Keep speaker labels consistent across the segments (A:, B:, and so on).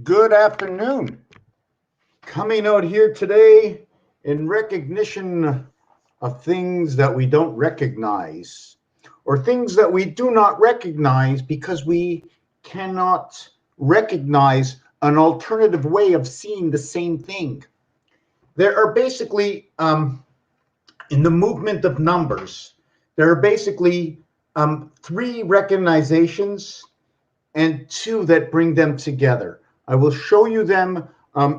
A: Good afternoon. Coming out here today in recognition of things that we don't recognize, or things that we do not recognize because we cannot recognize an alternative way of seeing the same thing. There are basically, in the movement of numbers, there are basically three recognizations and two that bring them together. I will show you them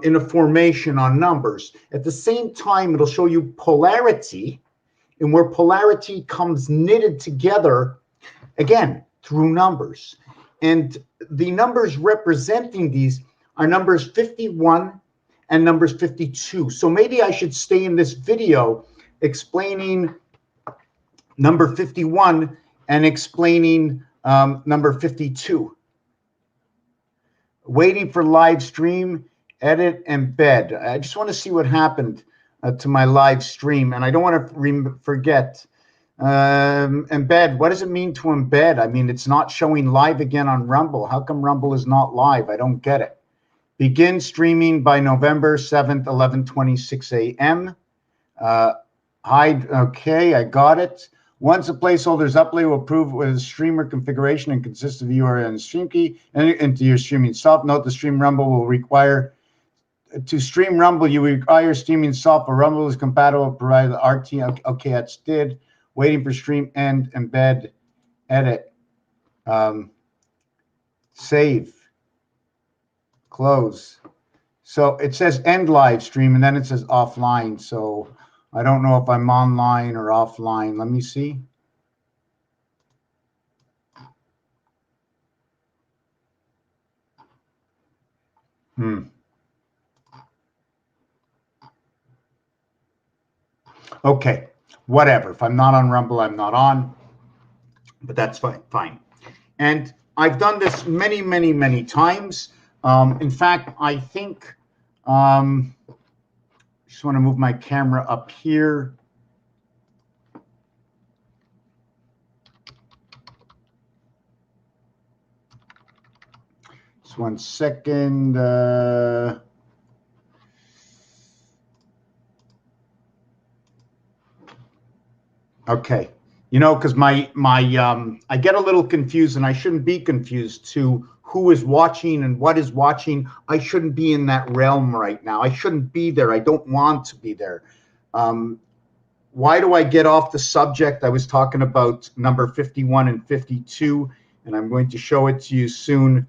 A: in a formation on numbers. At the same time, it'll show you polarity, and where polarity comes knitted together, again, through numbers. And the numbers representing these are numbers 51 and numbers 52. So maybe I should stay in this video explaining number 51 and explaining number 52. Waiting for live stream, edit, embed. I just want to see what happened to my live stream, and I don't want to forget. Embed, what does it mean to embed? I mean, it's not showing live again on Rumble. How come Rumble is not live? I don't get it. Begin streaming by November 7th, 11:26 a.m. Hide, okay, I got it. Once a placeholder is uploaded, will approve with streamer configuration and consists of URL and stream key and into your streaming software. Note the stream Rumble will require to stream Rumble. You require streaming software. Rumble is compatible. Provide the RT. Okay, that's did. Waiting for stream end, embed, edit, save, close. So it says end live stream and then it says offline. So I don't know if I'm online or offline. Let me see. Okay, whatever. If I'm not on Rumble, I'm not on. But that's fine. And I've done this many, many, many times. In fact, I think... just want to move my camera up here. Just 1 second. Okay. You know, because I get a little confused, and I shouldn't be confused to who is watching and what is watching. I shouldn't be in that realm right now. I shouldn't be there. I don't want to be there. Why do I get off the subject? I was talking about number 51 and 52, and I'm going to show it to you soon.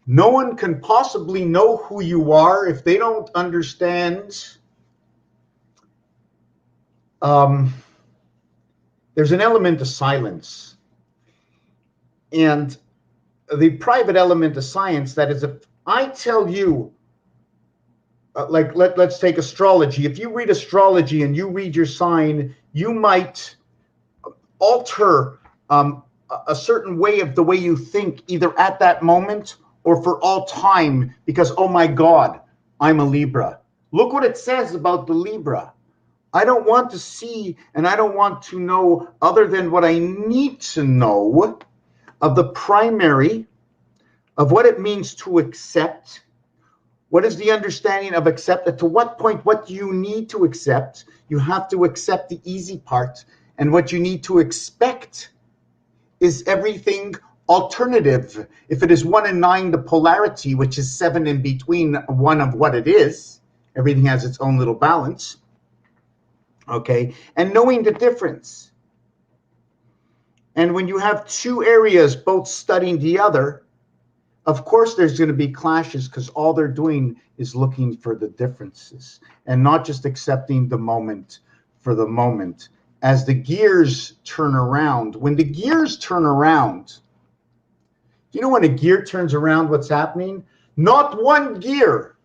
A: No one can possibly know who you are if they don't understand. There's an element of silence. And the private element of science, that is, if I tell you, like let's take astrology. If you read astrology and you read your sign, you might alter a certain way of the way you think, either at that moment or for all time, because, oh my God, I'm a Libra. Look what it says about the Libra. I don't want to see and I don't want to know other than what I need to know of the primary, of what it means to accept. What is the understanding of accept? At to what point, what you need to accept? You have to accept the easy part. And what you need to expect is everything alternative. If it is 1 and 9, the polarity, which is 7 in between one of what it is, everything has its own little balance. Okay, and knowing the difference. And when you have two areas both studying the other, of course there's going to be clashes, because all they're doing is looking for the differences and not just accepting the moment for the moment. As the gears turn around, when the gears turn around, you know when a gear turns around, what's happening? Not one gear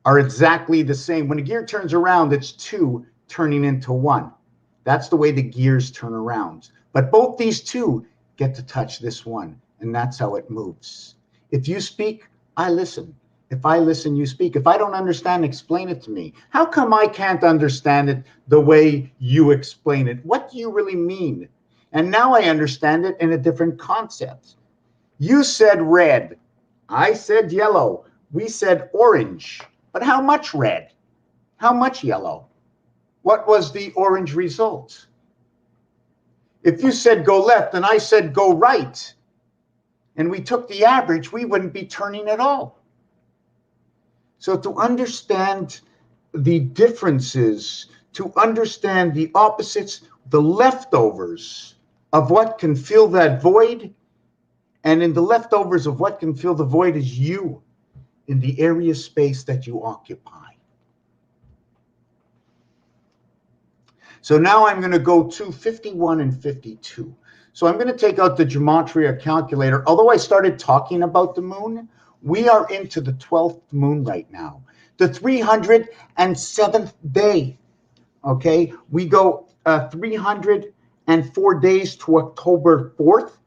A: are exactly the same. When a gear turns around, it's 2 turning into 1. That's the way the gears turn around. But both these 2 get to touch this one, and that's how it moves. If you speak, I listen. If I listen, you speak. If I don't understand, explain it to me. How come I can't understand it the way you explain it? What do you really mean? And now I understand it in a different concept. You said red. I said yellow. We said orange. But how much red? How much yellow? What was the orange result? If you said go left and I said go right, and we took the average, we wouldn't be turning at all. So to understand the differences, to understand the opposites, the leftovers of what can fill that void, and in the leftovers of what can fill the void is you in the area space that you occupy. So now I'm going to go to 51 and 52. So I'm going to take out the gematria calculator. Although I started talking about the moon, we are into the 12th moon right now, the 307th day. Okay, we go 304 days to October 4th.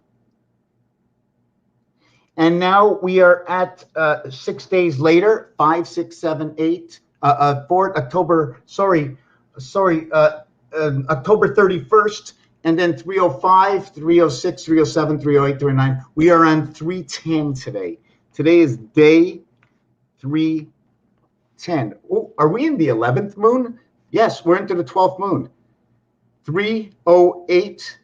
A: And now we are at 6 days later, 5, 6, 7, 8, 4 October, October 31st, and then 305, 306, 307, 308, 309. We are on 310 today. Today is day 310. Oh, are we in the 11th moon? Yes, we're into the 12th moon. 308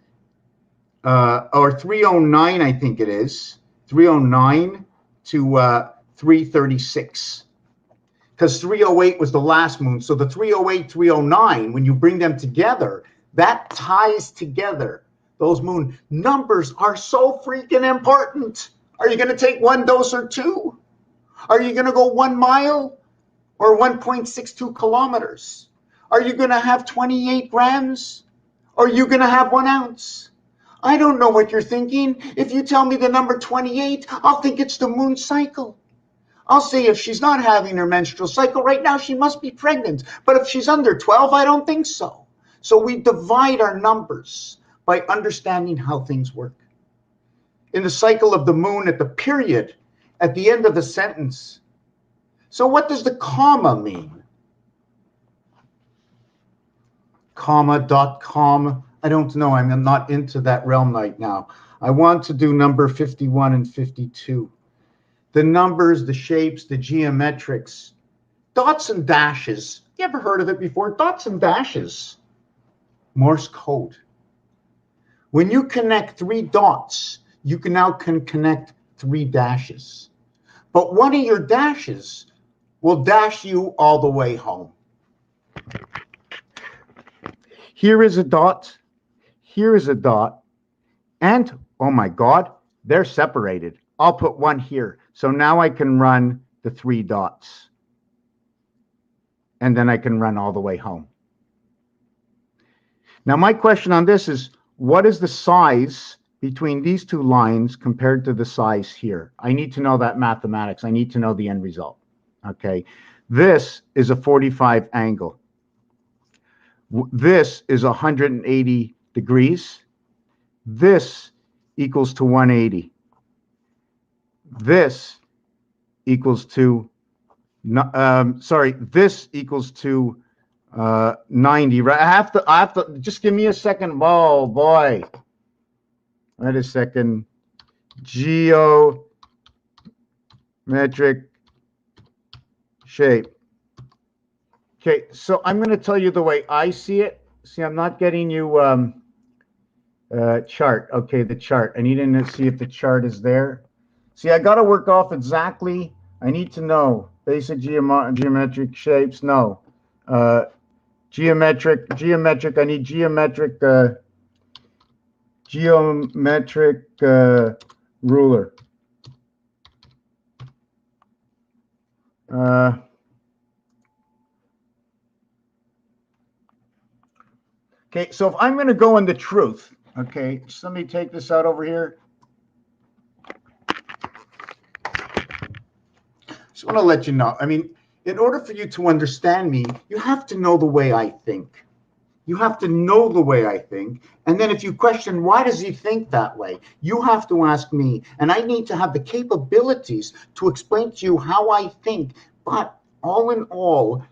A: or 309, I think it is. 309 to 336. Because 308 was the last moon. So the 308, 309, when you bring them together, that ties together. Those moon numbers are so freaking important. Are you going to take one dose or two? Are you going to go 1 mile or 1.62 kilometers? Are you going to have 28 grams? Or are you going to have 1 ounce? I don't know what you're thinking. If you tell me the number 28, I'll think it's the moon cycle. I'll say if she's not having her menstrual cycle right now, she must be pregnant. But if she's under 12, I don't think so. So we divide our numbers by understanding how things work. In the cycle of the moon, at the period, at the end of the sentence. So what does the comma mean? Comma, dot com. I don't know. I'm not into that realm right now. I want to do number 51 and 52. The numbers, the shapes, the geometrics. Dots and dashes. You ever heard of it before? Dots and dashes. Morse code. When you connect 3 dots, you can now connect 3 dashes. But one of your dashes will dash you all the way home. Here is a dot. Here is a dot. And, oh my God, they're separated. I'll put 1 here. So now I can run the 3 dots. And then I can run all the way home. Now my question on this is, what is the size between these 2 lines compared to the size here? I need to know that mathematics. I need to know the end result. Okay. This is a 45 angle. This is 180 degrees. This equals to 180. This equals to, this equals to 90. Right? I have to, just give me a second. Oh boy. Wait a second. Geometric shape. Okay, so I'm going to tell you the way I see it. See, I'm not getting you chart. Okay, the chart. I need to see if the chart is there. See, I got to work off exactly. I need to know basic geometric shapes. No, geometric. I need geometric ruler. Okay, so if I'm going to go into truth, okay, just let me take this out over here. Just want to let you know, I mean, in order for you to understand me, you have to know the way I think. You have to know the way I think. And then if you question, why does he think that way? You have to ask me. And I need to have the capabilities to explain to you how I think. But all in all,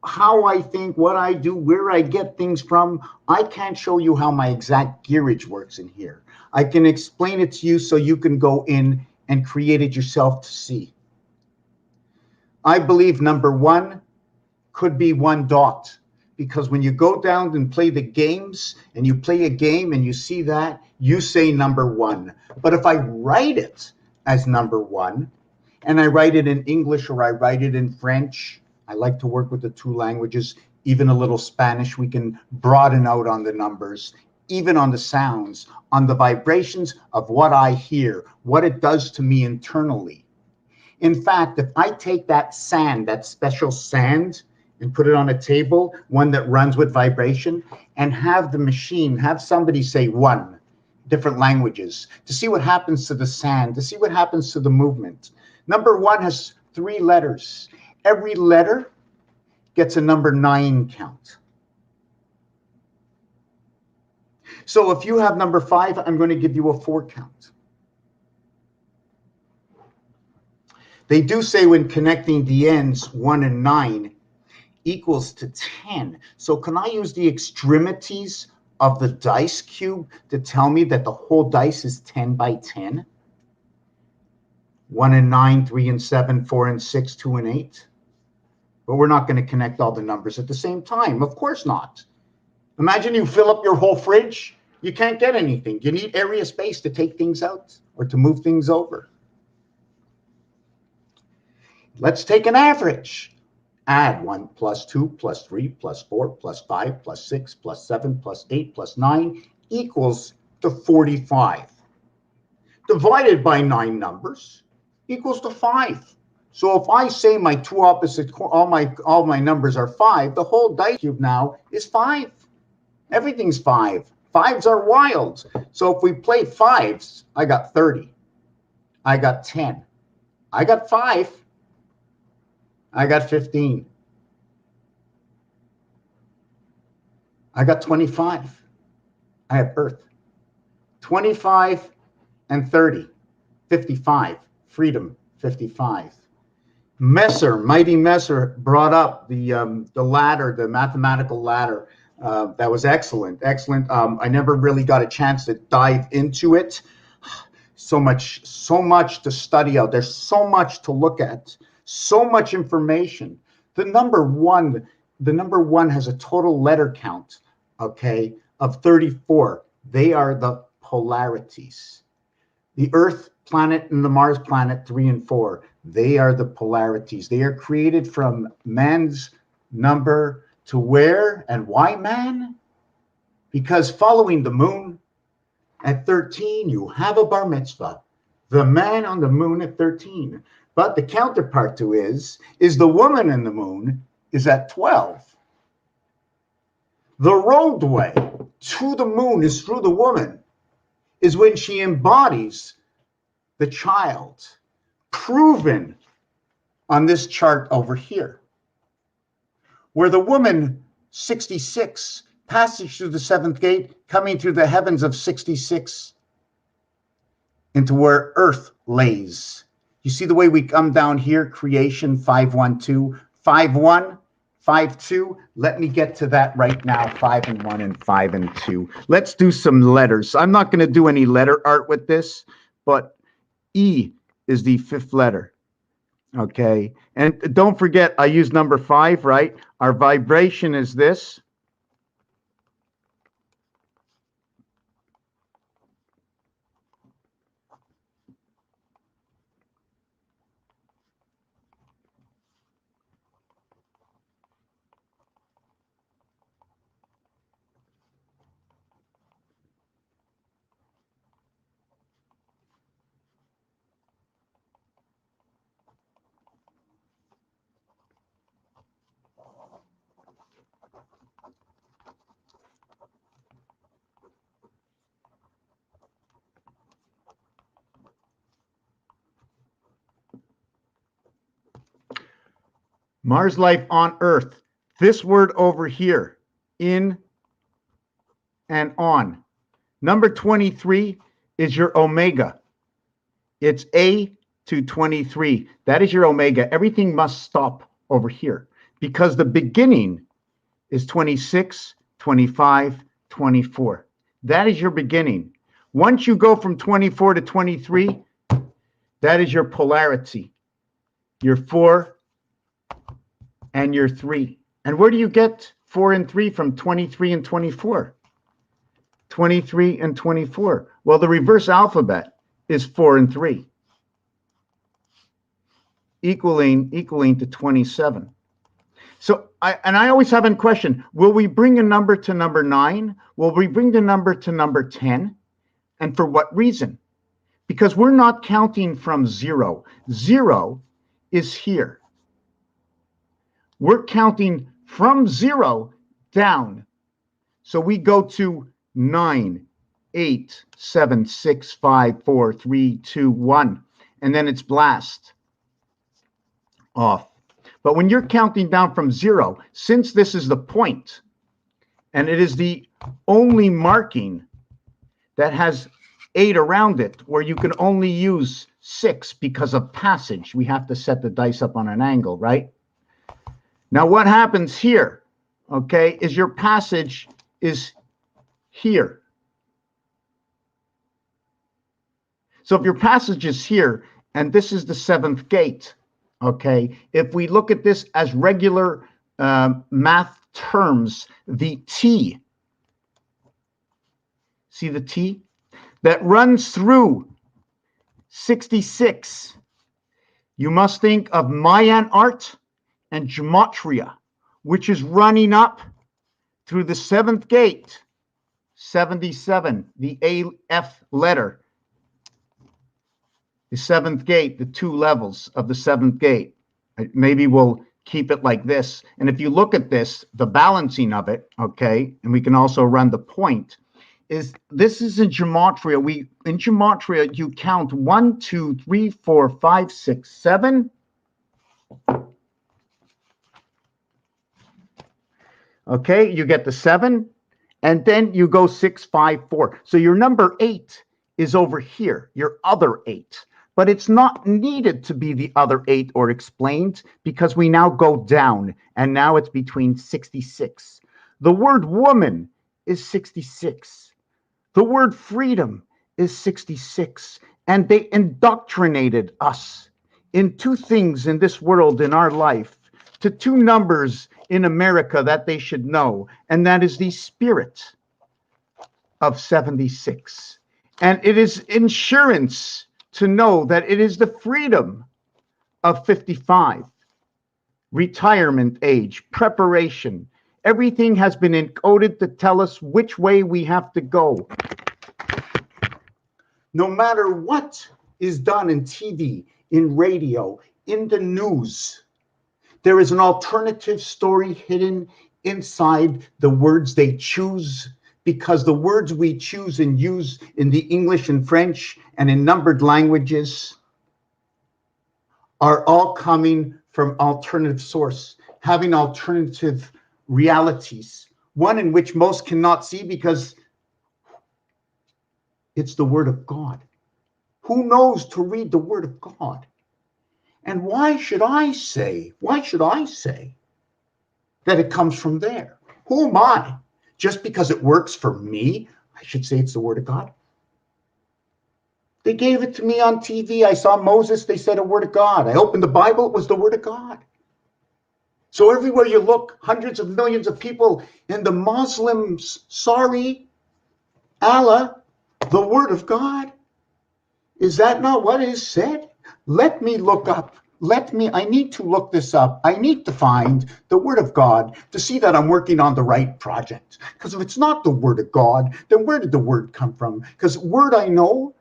A: how I think, what I do, where I get things from. I can't show you how my exact gearage works in here. I can explain it to you so you can go in and create it yourself to see. I believe number one could be one dot, because when you go down and play the games and you play a game and you see that, you say number one. But if I write it as number one, and I write it in English or I write it in French, I like to work with the two languages, even a little Spanish, we can broaden out on the numbers, even on the sounds, on the vibrations of what I hear, what it does to me internally. In fact, if I take that sand, that special sand, and put it on a table, one that runs with vibration, and have the machine, have somebody say one, different languages, to see what happens to the sand, to see what happens to the movement. Number one has 3 letters. Every letter gets a number 9 count. So if you have number 5, I'm going to give you a 4 count. They do say when connecting the ends, 1 and 9 equals to 10. So can I use the extremities of the dice cube to tell me that the whole dice is 10 by 10? 1 and 9, 3 and 7, 4 and 6, 2 and 8. But we're not going to connect all the numbers at the same time. Of course not. Imagine you fill up your whole fridge. You can't get anything. You need area space to take things out or to move things over. Let's take an average. Add 1 plus 2 plus 3 plus 4 plus 5 plus 6 plus 7 plus 8 plus 9 equals to 45. Divided by 9 numbers equals to 5. So if I say my two opposite, all my numbers are 5, the whole dice cube now is 5. Everything's 5. 5s are wild. So if we play 5s, I got 30. I got 10. I got 5. I got 15. I got 25. I have Earth. 25 and 30. 55. Freedom. 55. Mighty Messer brought up the ladder, the mathematical ladder. That was excellent. I never really got a chance to dive into it. So much to study out. There's so much to look at. So much information. The number one has a total letter count, okay, of 34. They are the polarities. The Earth planet and the Mars planet, 3 and 4, they are the polarities. They are created from man's number to where and why man? Because following the moon at 13, you have a bar mitzvah. The man on the moon at 13. But the counterpart to is the woman in the moon is at 12. The roadway to the moon is through the woman, is when she embodies the child, proven on this chart over here, where the woman, 66, passes through the 7th gate, coming through the heavens of 66 into where Earth lays. You see the way we come down here, creation 512, 51, 52. Let me get to that right now, 5 and 1 and 5 and 2. Let's do some letters. I'm not going to do any letter art with this, but E is the 5th letter. Okay. And don't forget, I use number 5, right? Our vibration is this. Mars life on Earth. This word over here, in and on. Number 23 is your omega. It's A to 23. That is your omega. Everything must stop over here.
B: because the beginning is 26, 25, 24. That is your beginning. Once you go from 24 to 23, that is your polarity. Your 4 and your 3. And where do you get 4 and 3 from 23 and 24? 23 and 24. Well, the reverse alphabet is 4 and 3, equaling to 27. So I always have in question, will we bring a number to number 9? Will we bring the number to number 10? And for what reason? Because we're not counting from 0. 0 is here. We're counting from 0 down. So we go to 9, 8, 7, 6, 5, 4, 3, 2, 1. And then it's blast off. But when you're counting down from 0, since this is the point, and it is the only marking that has 8 around it, where you can only use 6 because of passage, we have to set the dice up on an angle, right? Now what happens here, okay, is your passage is here. So if your passage is here, and this is the 7th gate, okay, if we look at this as regular math terms, the T, see the T? That runs through 66. You must think of Mayan art and gematria, which is running up through the 7th gate, 77, the AF letter. The 7th gate, the 2 levels of the 7th gate. Maybe we'll keep it like this. And if you look at this, the balancing of it, okay, and we can also run the point, is this is in gematria. In gematria, you count 1, 2, 3, 4, 5, 6, 7. Okay, you get the 7, and then you go 6, 5, 4. So your number 8 is over here, your other 8. But it's not needed to be the other 8 or explained, because we now go down, and now it's between 66. The word woman is 66. The word freedom is 66. And they indoctrinated us in 2 things in this world, in our life, to 2 numbers in America that they should know, and that is the spirit of 76. And it is insurance to know that it is the freedom of 55, retirement age, preparation. Everything has been encoded to tell us which way we have to go. No matter what is done in TV, in radio, in the news, there is an alternative story hidden inside the words they choose, because the words we choose and use in the English and French and in numbered languages are all coming from alternative source, having alternative realities, one in which most cannot see because it's the Word of God. Who knows to read the Word of God? And why should I say that it comes from there? Who am I? Just because it works for me, I should say it's the Word of God. They gave it to me on TV. I saw Moses, they said a word of God. I opened the Bible, it was the Word of God. So everywhere you look, hundreds of millions of people, and the Muslims, sorry, Allah, the Word of God. Is that not what is said? Let me look up. I need to look this up. I need to find the Word of God to see that I'm working on the right project. Because if it's not the Word of God, then where did the Word come from? Because Word I know,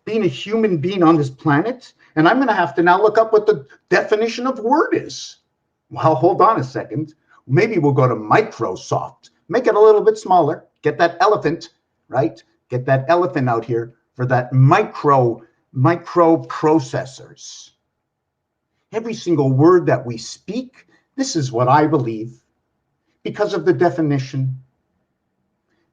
B: being a human being on this planet, and I'm going to have to now look up what the definition of word is. Well, hold on a second. Maybe we'll go to Microsoft. Make it a little bit smaller. Get that elephant, right? Get that elephant out here for that micro processors. Every single word that we speak, this is what I believe, because of the definition,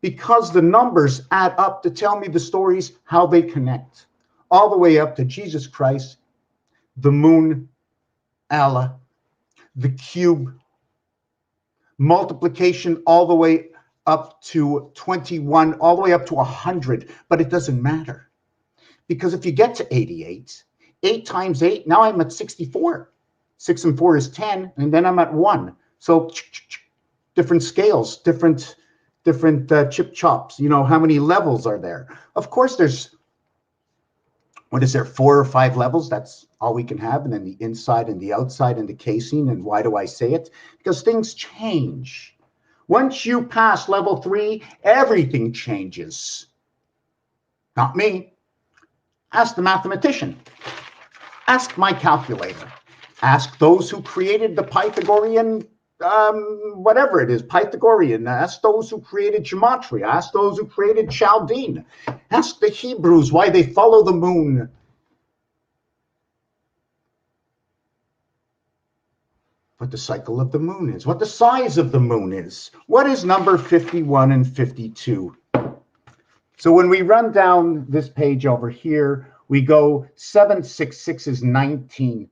B: because the numbers add up to tell me the stories, how they connect, all the way up to Jesus Christ, the moon, Allah, the cube,
A: multiplication all the way up to 21, all the way up to 100, but it doesn't matter. Because if you get to 88, 8 times 8, now I'm at 64. 6 and 4 is 10, and then I'm at 1. So different scales, different chip chops. You know, how many levels are there? Of course, there's, what is there, 4 or 5 levels? That's all we can have. And then the inside and the outside and the casing. And why do I say it? Because things change. Once you pass level 3, everything changes. Not me. Ask the mathematician. Ask my calculator. Ask those who created the Pythagorean, whatever it is, Pythagorean. Ask those who created gematria. Ask those who created Chaldean. Ask the Hebrews why they follow the moon. What the cycle of the moon is, what the size of the moon is, what is number 51 and 52. So when we run down this page over here, we go 766 is 19.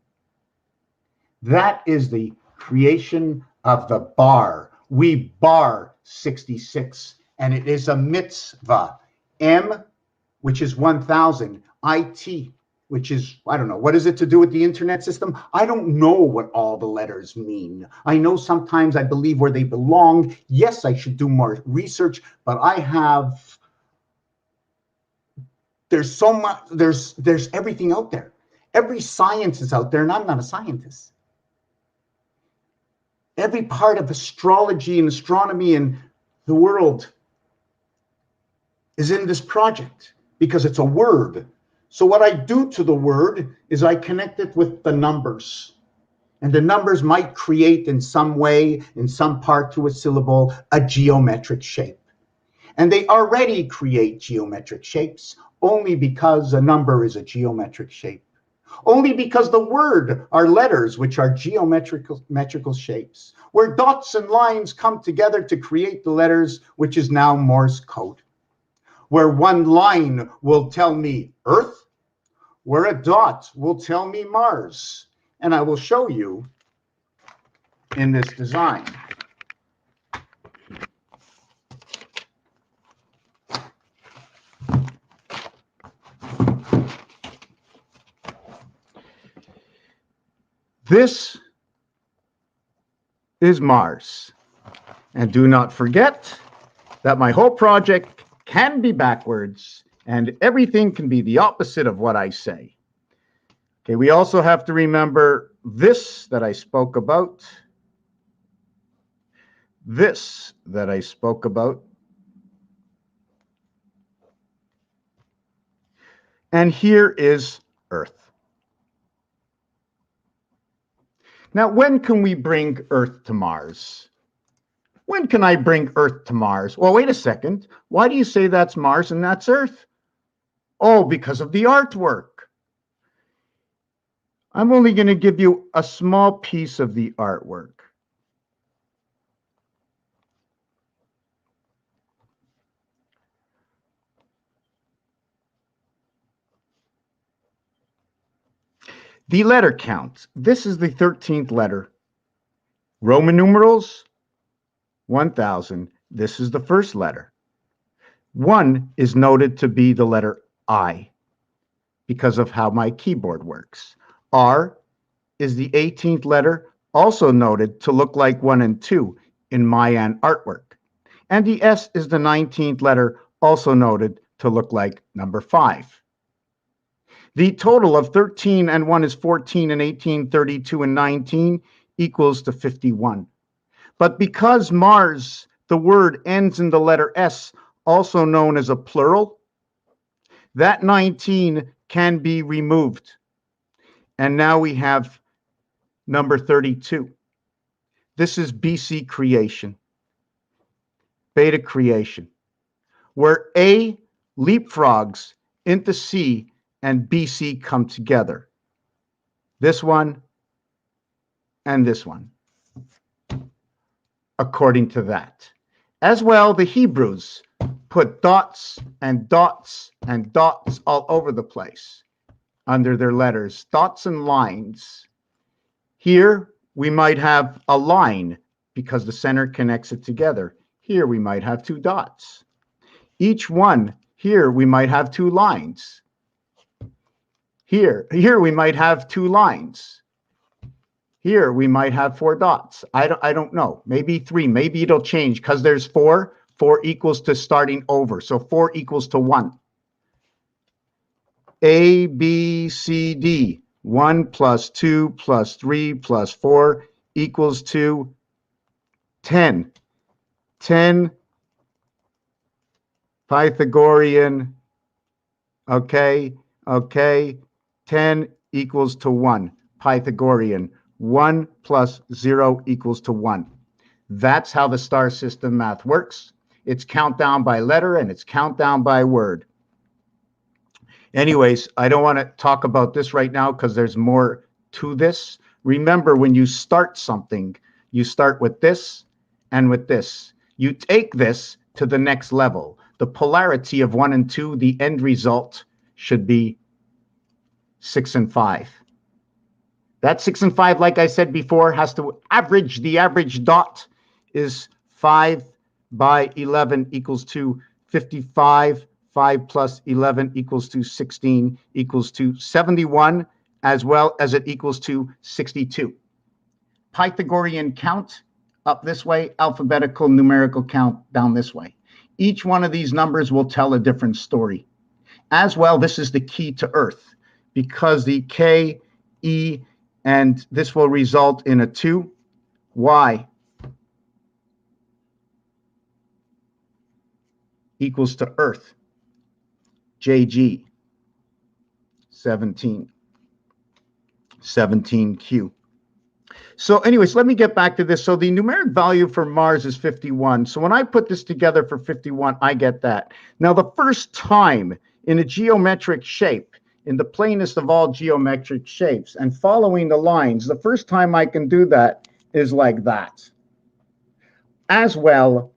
A: That is the creation of the bar. We bar 66, and it is a mitzvah. M, which is 1000, IT, which is, I don't know, what is it to do with the internet system? I don't know what all the letters mean. I know sometimes I believe where they belong. Yes, I should do more research, but I have, there's so much, there's everything out there. Every science is out there, and I'm not a scientist. Every part of astrology and astronomy and the world is in this project because it's a word. So what I do to the word is I connect it with the numbers. And the numbers might create in some way, in some part to a syllable, a geometric shape. And they already create geometric shapes only because a number is a geometric shape. Only because the word are letters, which are geometrical shapes, where dots and lines come together to create the letters, which is now Morse code. Where one line will tell me Earth, where a dot will tell me Mars. And I will show you in this design.
B: This is Mars. And do not forget that my whole project can be backwards and everything can be the opposite of what I say. Okay, we also have to remember this that I spoke about. This that I spoke about. And here is Earth. Now, when can we bring Earth to Mars? When can I bring Earth to Mars? Well, wait a second. Why do you say that's Mars and that's Earth? Oh, because of the artwork. I'm only going to give you a small piece of the artwork. The letter count. This is the 13th letter. Roman numerals, 1000. This is the first letter. 1 is noted to be the letter I because of how my keyboard works. R is the 18th letter, also noted to look like 1 and 2 in Mayan artwork. And the S is the 19th letter, also noted to look like number 5. The total of 13 and 1 is 14 and 18, 32 and 19 equals to 51. But because Mars, the word ends in the letter S, also known as a plural, that 19 can be removed. And now we have number 32. This is BC creation, beta creation, where A leapfrogs into C and BC come together. This one and this one, according to that. As well, the Hebrews put dots and dots and dots all over the place under their letters, dots and lines. Here, we might have a line because the center connects it together. Here we might have 2 dots. Each one, here we might have 2 lines. Here we might have 2 lines. Here we might have 4 dots. I don't know. Maybe 3. Maybe it'll change because there's 4. 4 equals to starting over. So 4 equals to 1. A, B, C, D. 1 plus 2 plus 3 plus 4 equals to 10. 10 Pythagorean. Okay. 10 equals to 1. Pythagorean. 1 plus 0 equals to 1. That's how the star system math works. It's countdown by letter and it's countdown by word. Anyways, I don't want to talk about this right now because there's more to this. Remember, when you start something, you start with this and with this. You take this to the next level. The polarity of 1 and 2, the end result should be 6 and 5. That 6 and 5, like I said before, has to average. The average dot is 5 by 11 equals to 55. 5 plus 11 equals to 16 equals to 71, as well as it equals to 62. Pythagorean count up this way, alphabetical numerical count down this way. Each one of these numbers will tell a different story. As well, this is the key to Earth, because the K, E, and this will result in a 2. Y equals to Earth. JG 17Q. So anyways, let me get back to this. So the numeric value for Mars is 51. So when I put this together for 51, I get that. Now the first time in a geometric shape, in the plainest of all geometric shapes, and following the lines, the first time I can do that is like that. As well,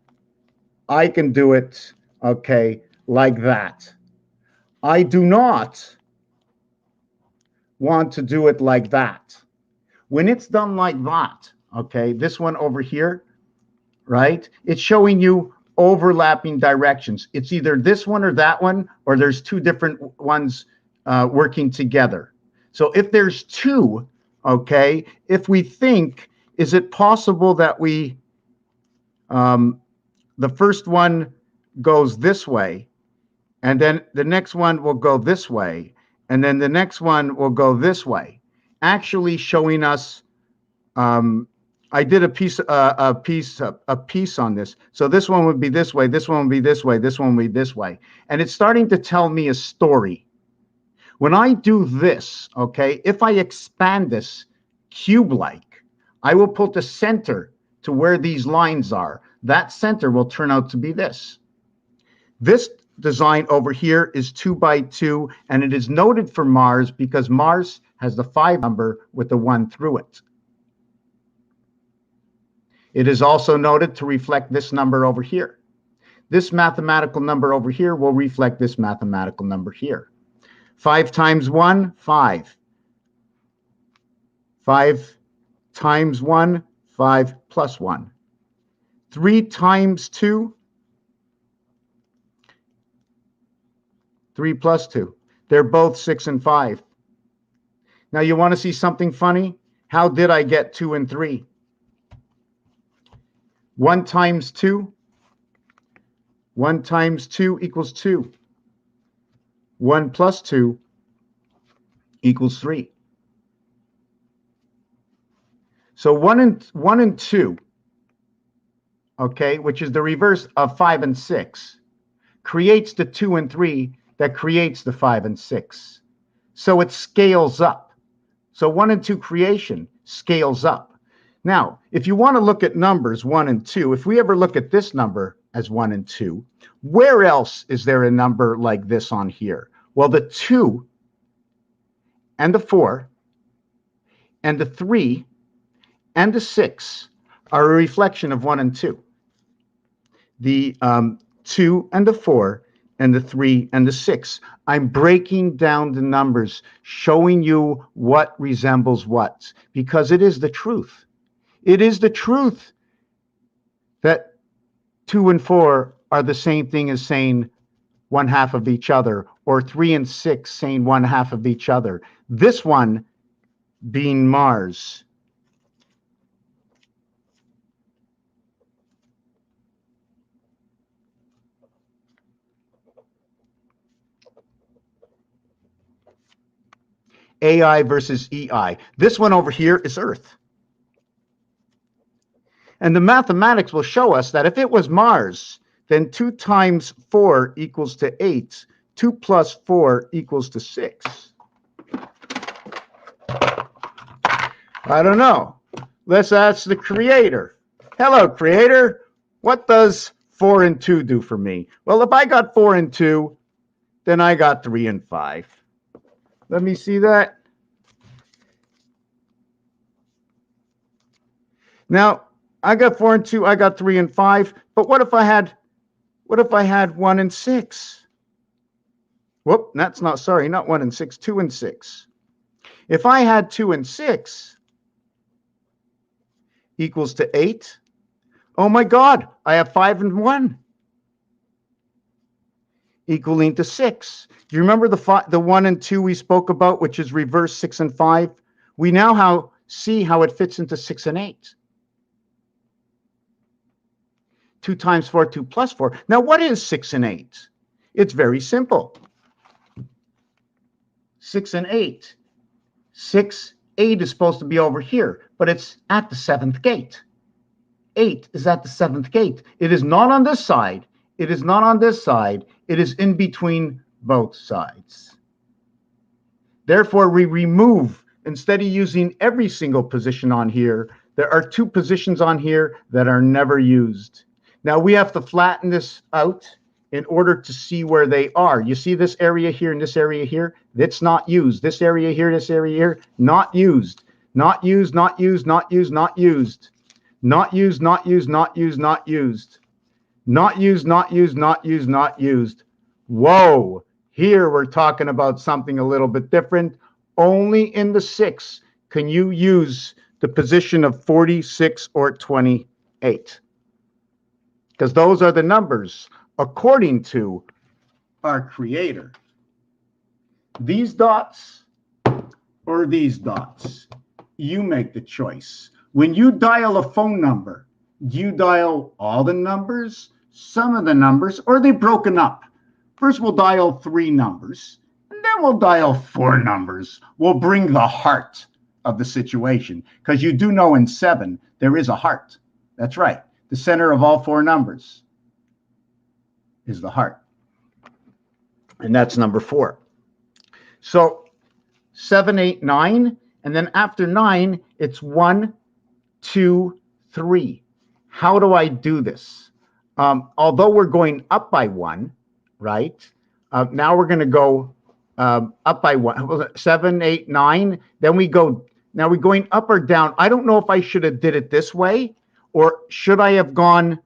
B: I can do it, okay, like that. I do not want to do it like that. When it's done like that, okay, this one over here, right? It's showing you overlapping directions. It's either this one or that one, or there's 2 different ones working together. So if there's 2, okay, if we think, is it possible that we, the first one goes this way, and then the next one will go this way, and then the next one will go this way, actually showing us. I did a piece on this. So this one would be this way, this one would be this way, this one would be this way, and it's starting to tell me a story. When I do this, okay, if I expand this cube-like, I will put the center to where these lines are. That center will turn out to be this. This design over here is 2 by 2, and it is noted for Mars because Mars has the 5 number with the 1 through it. It is also noted to reflect this number over here. This mathematical number over here will reflect this mathematical number here. 5 times 1, 5. 5 times 1, 5 plus 1. 3 times 2, 3 plus 2. They're both 6 and 5. Now you want to see something funny? How did I get 2 and 3? 1 times 2. 1 times 2 equals 2. 1 plus 2 equals 3. So 1 and 2, okay, which is the reverse of 5 and 6, creates the 2 and 3 that creates the 5 and 6. So it scales up. So 1 and 2 creation scales up. Now, if you want to look at numbers 1 and 2, if we ever look at this number as 1 and 2, where else is there a number like this on here? Well, the 2 and the 4 and the 3 and the 6 are a reflection of 1 and 2. The 2 and the 4 and the 3 and the 6. I'm breaking down the numbers, showing you what resembles what, because it is the truth. It is the truth that 2 and 4 are the same thing as saying 1/2 of each other, or 3 and 6 saying 1/2 of each other. This one being Mars. AI versus EI. This one over here is Earth. And the mathematics will show us that if it was Mars, then 2 times 4 equals to 8. 2 plus 4 equals to 6. I don't know. Let's ask the creator. Hello, creator. What does 4 and 2 do for me? Well, if I got 4 and 2, then I got 3 and 5. Let me see that. Now, I got 4 and 2, I got 3 and 5, but what if I had 1 and 6? Whoop, that's not, sorry, not 1 and 6, 2 and 6. If I had 2 and 6 equals to 8, oh my God, I have 5 and 1 equaling to 6. Do you remember the 1 and 2 we spoke about, which is reverse 6 and 5? We now see how it fits into 6 and 8. 2 times 4, 2 plus 4. Now, what is 6 and 8? It's very simple. 6 and 8. 8 is supposed to be over here, but it's at the 7th gate. 8 is at the 7th gate. It is not on this side. It is not on this side. It is in between both sides. Therefore, we remove, instead of using every single position on here, there are 2 positions on here that are never used. Now, we have to flatten this out in order to see where they are. You see this area here and this area here? That's not used. This area here, this area here, not used. Not used, not used, not used, not used. Not used, not used, not used, not used. Not used, not used, not used, not used. Whoa, here we're talking about something a little bit different. Only in the 6 can you use the position of 46 or 28. Because those are the numbers according to our creator. These dots or these dots, you make the choice. When you dial a phone number, do you dial all the numbers, some of the numbers, or are they broken up? First, we'll dial 3 numbers, and then we'll dial 4 numbers. We'll bring the heart of the situation, because you do know in 7, there is a heart. That's right. The center of all 4 numbers is the heart. And that's number 4. So 7, 8, 9. And then after 9, it's 1, 2, 3. How do I do this? Although we're going up by 1, right? Now we're going to go up by 1. 7, 8, 9. Then we go, now we're going up or down. I don't know if I should have did it this way, or should I have gone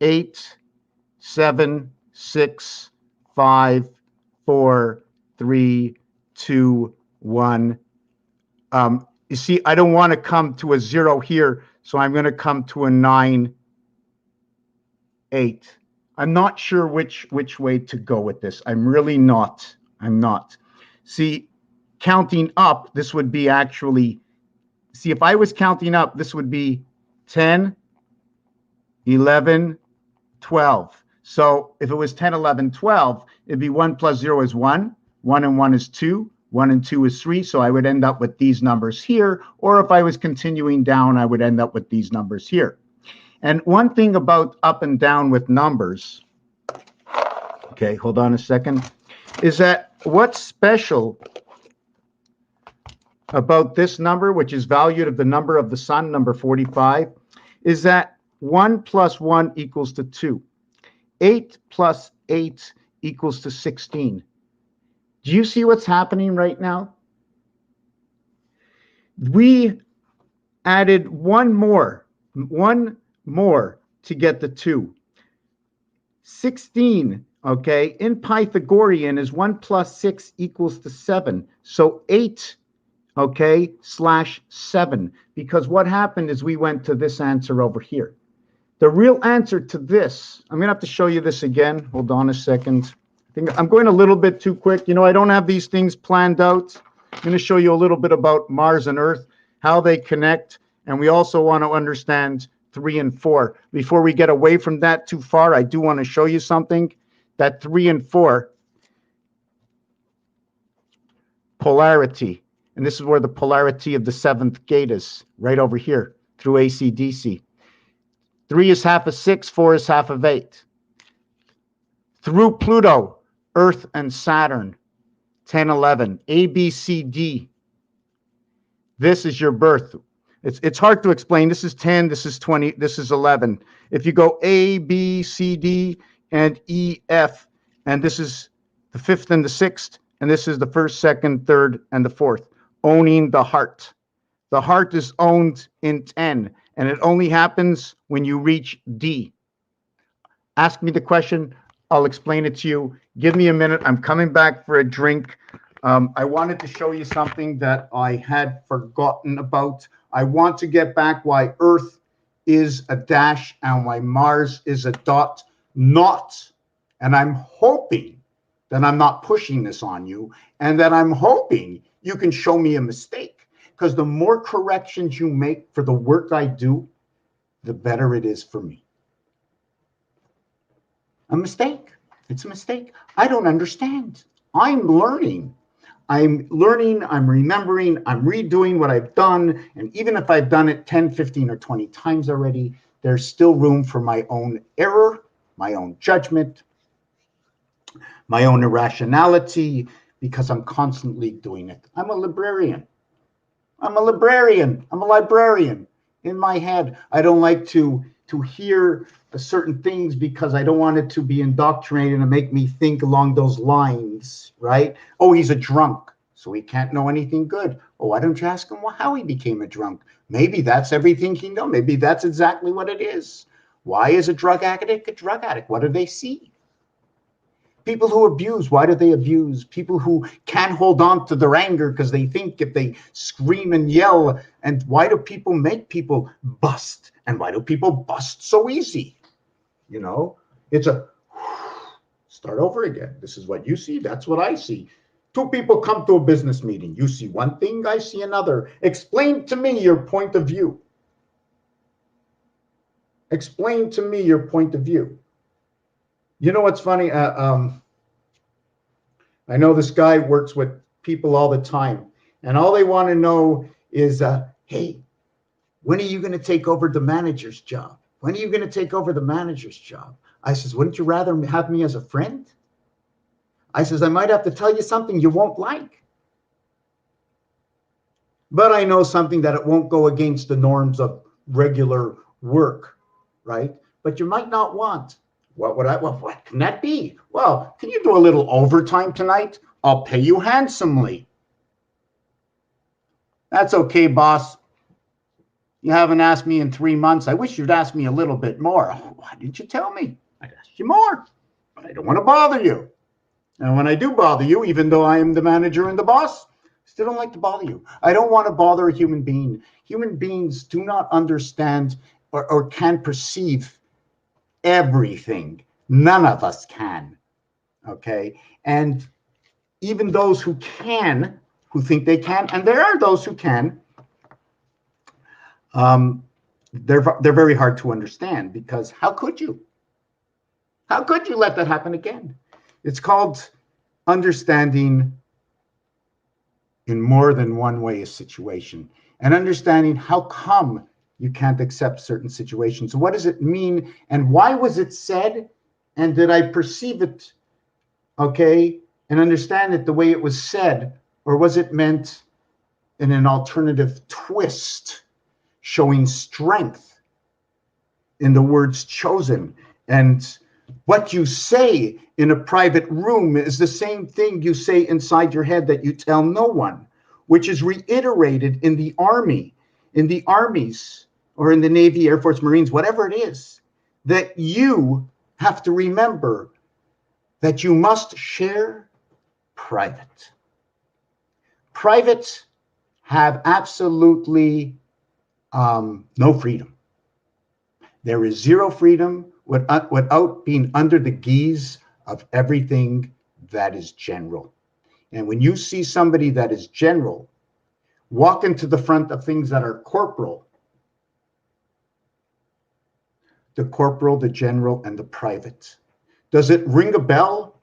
B: 8, 7, 6, 5, 4, 3, 2, 1. You see, I don't want to come to a 0 here, so I'm going to come to a 9, 8. I'm not sure which way to go with this. I'm really not. I'm not. See, counting up, this would be actually, see, if I was counting up, this would be 10, 11, 12. So if it was 10, 11, 12, it'd be 1 plus 0 is 1. 1 and 1 is 2. 1 and 2 is 3. So I would end up with these numbers here. Or if I was continuing down, I would end up with these numbers here. And one thing about up and down with numbers, okay, hold on a second, is that what's special about this number, which is valued of the number of the sun, number 45, is that 1 plus 1 equals to 2. 8 plus 8 equals to 16. Do you see what's happening right now? We added one more to get the 2. 16, okay, in Pythagorean is 1 plus 6 equals to 7. So 8, okay, /7. Because what happened is we went to this answer over here. The real answer to this, I'm going to have to show you this again. Hold on a second. I think I'm going a little bit too quick. You know, I don't have these things planned out. I'm going to show you a little bit about Mars and Earth, how they connect, and we also want to understand 3 and 4. Before we get away from that too far, I do want to show you something. That 3 and 4, polarity. And this is where the polarity of the 7th gate is, right over here, through AC/DC. 3 is half of 6, 4 is half of 8. Through Pluto, Earth and Saturn, 10, 11, A, B, C, D. This is your birth. It's hard to explain. This is 10, this is 20, this is 11. If you go A, B, C, D, and E, F, and this is the 5th and the 6th, and this is the 1st, 2nd, 3rd, and the 4th, owning the heart. The heart is owned in 10, and it only happens when you reach D. Ask me the question. I'll explain it to you. Give me a minute. I'm coming back for a drink. I wanted to show you something that I had forgotten about. I want to get back why Earth is a dash and why Mars is a dot, not. And I'm hoping that I'm not pushing this on you, and that I'm hoping you can show me a mistake. Because the more corrections you make for the work I do, the better it is for me. A mistake. It's a mistake. I don't understand. I'm learning. I'm remembering, I'm redoing what I've done. And even if I've done it 10, 15, or 20 times already, there's still room for my own error, my own judgment, my own irrationality, because I'm constantly doing it. I'm a librarian. I'm a librarian. I'm a librarian in my head. I don't like to hear certain things because I don't want it to be indoctrinated and make me think along those lines, right? Oh, he's a drunk, so he can't know anything good. Oh, why don't you ask him how he became a drunk? Maybe that's everything he knows. Maybe that's exactly what it is. Why is a drug addict a drug addict? What do they see? People who abuse, why do they abuse? People who can't hold on to their anger because they think if they scream and yell, and why do people make people bust? And why do people bust so easy? You know, it's a start over again. This is what you see. That's what I see. Two people come to a business meeting. You see one thing, I see another. Explain to me your point of view. Explain to me your point of view. You know what's funny? I know this guy works with people all the time, and all they want to know is, hey, when are you going to take over the manager's job? When are you going to take over the manager's job? I says, wouldn't you rather have me as a friend? I says, I might have to tell you something you won't like. But I know something that it won't go against the norms of regular work, right? But you might not want. What can that be? Well, can you do a little overtime tonight? I'll pay you handsomely. That's okay, boss. You haven't asked me in 3 months. I wish you'd ask me a little bit more. Oh, why didn't you tell me? I'd ask you more, but I don't want to bother you. And when I do bother you, even though I am the manager and the boss, I still don't like to bother you. I don't want to bother a human being. Human beings do not understand or can perceive everything. None of us can. Okay? And even those who can, who think they can, and there are those who can, they're very hard to understand, because how could you? How could you let that happen again? It's called understanding in more than one way a situation, and understanding how come you can't accept certain situations. So what does it mean, and why was it said, and did I perceive it, okay, and understand it the way it was said, or was it meant in an alternative twist, showing strength in the words chosen? And what you say in a private room is the same thing you say inside your head that you tell no one, which is reiterated in the army, in the armies, or in the Navy, Air Force, Marines, whatever it is, that you have to remember that you must share private. Privates have absolutely no freedom.
A: There is zero freedom without being under the guise of everything that is general. And when you see somebody that is general walk into the front of things that are corporal, the corporal, the general, and the private, does it ring a bell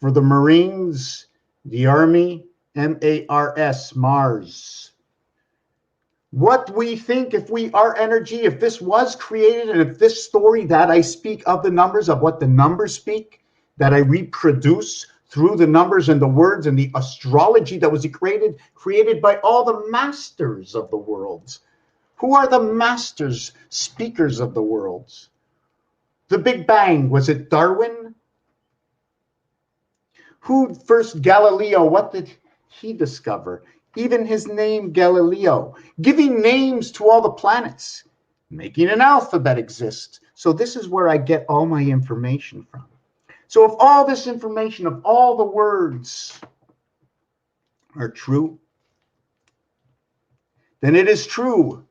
A: for the Marines, the Army, MARS, Mars? What we think, if we are energy, if this was created, and if this story that I speak of the numbers, of what the numbers speak, that I reproduce through the numbers and the words and the astrology that was created by all the masters of the world. Who are the masters, speakers of the world? The Big Bang, was it Darwin? Who first, Galileo, what did he discover? Even his name, Galileo, giving names to all the planets, making an alphabet exist. So this is where I get all my information from. So if all this information of all the words are true, then it is true.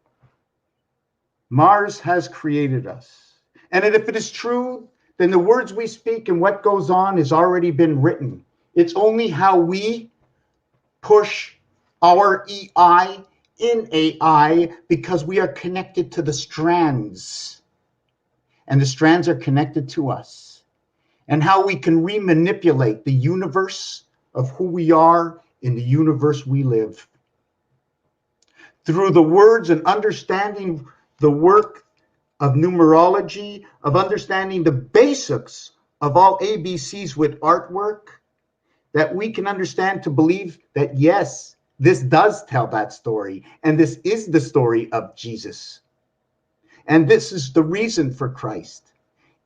A: Mars has created us. And if it is true, then the words we speak and what goes on has already been written. It's only how we push our EI in AI, because we are connected to the strands. And the strands are connected to us. And how we can remanipulate the universe of who we are in the universe we live. Through the words and understanding the work of numerology, of understanding the basics of all ABCs with artwork, that we can understand to believe that, yes, this does tell that story. And this is the story of Jesus. And this is the reason for Christ.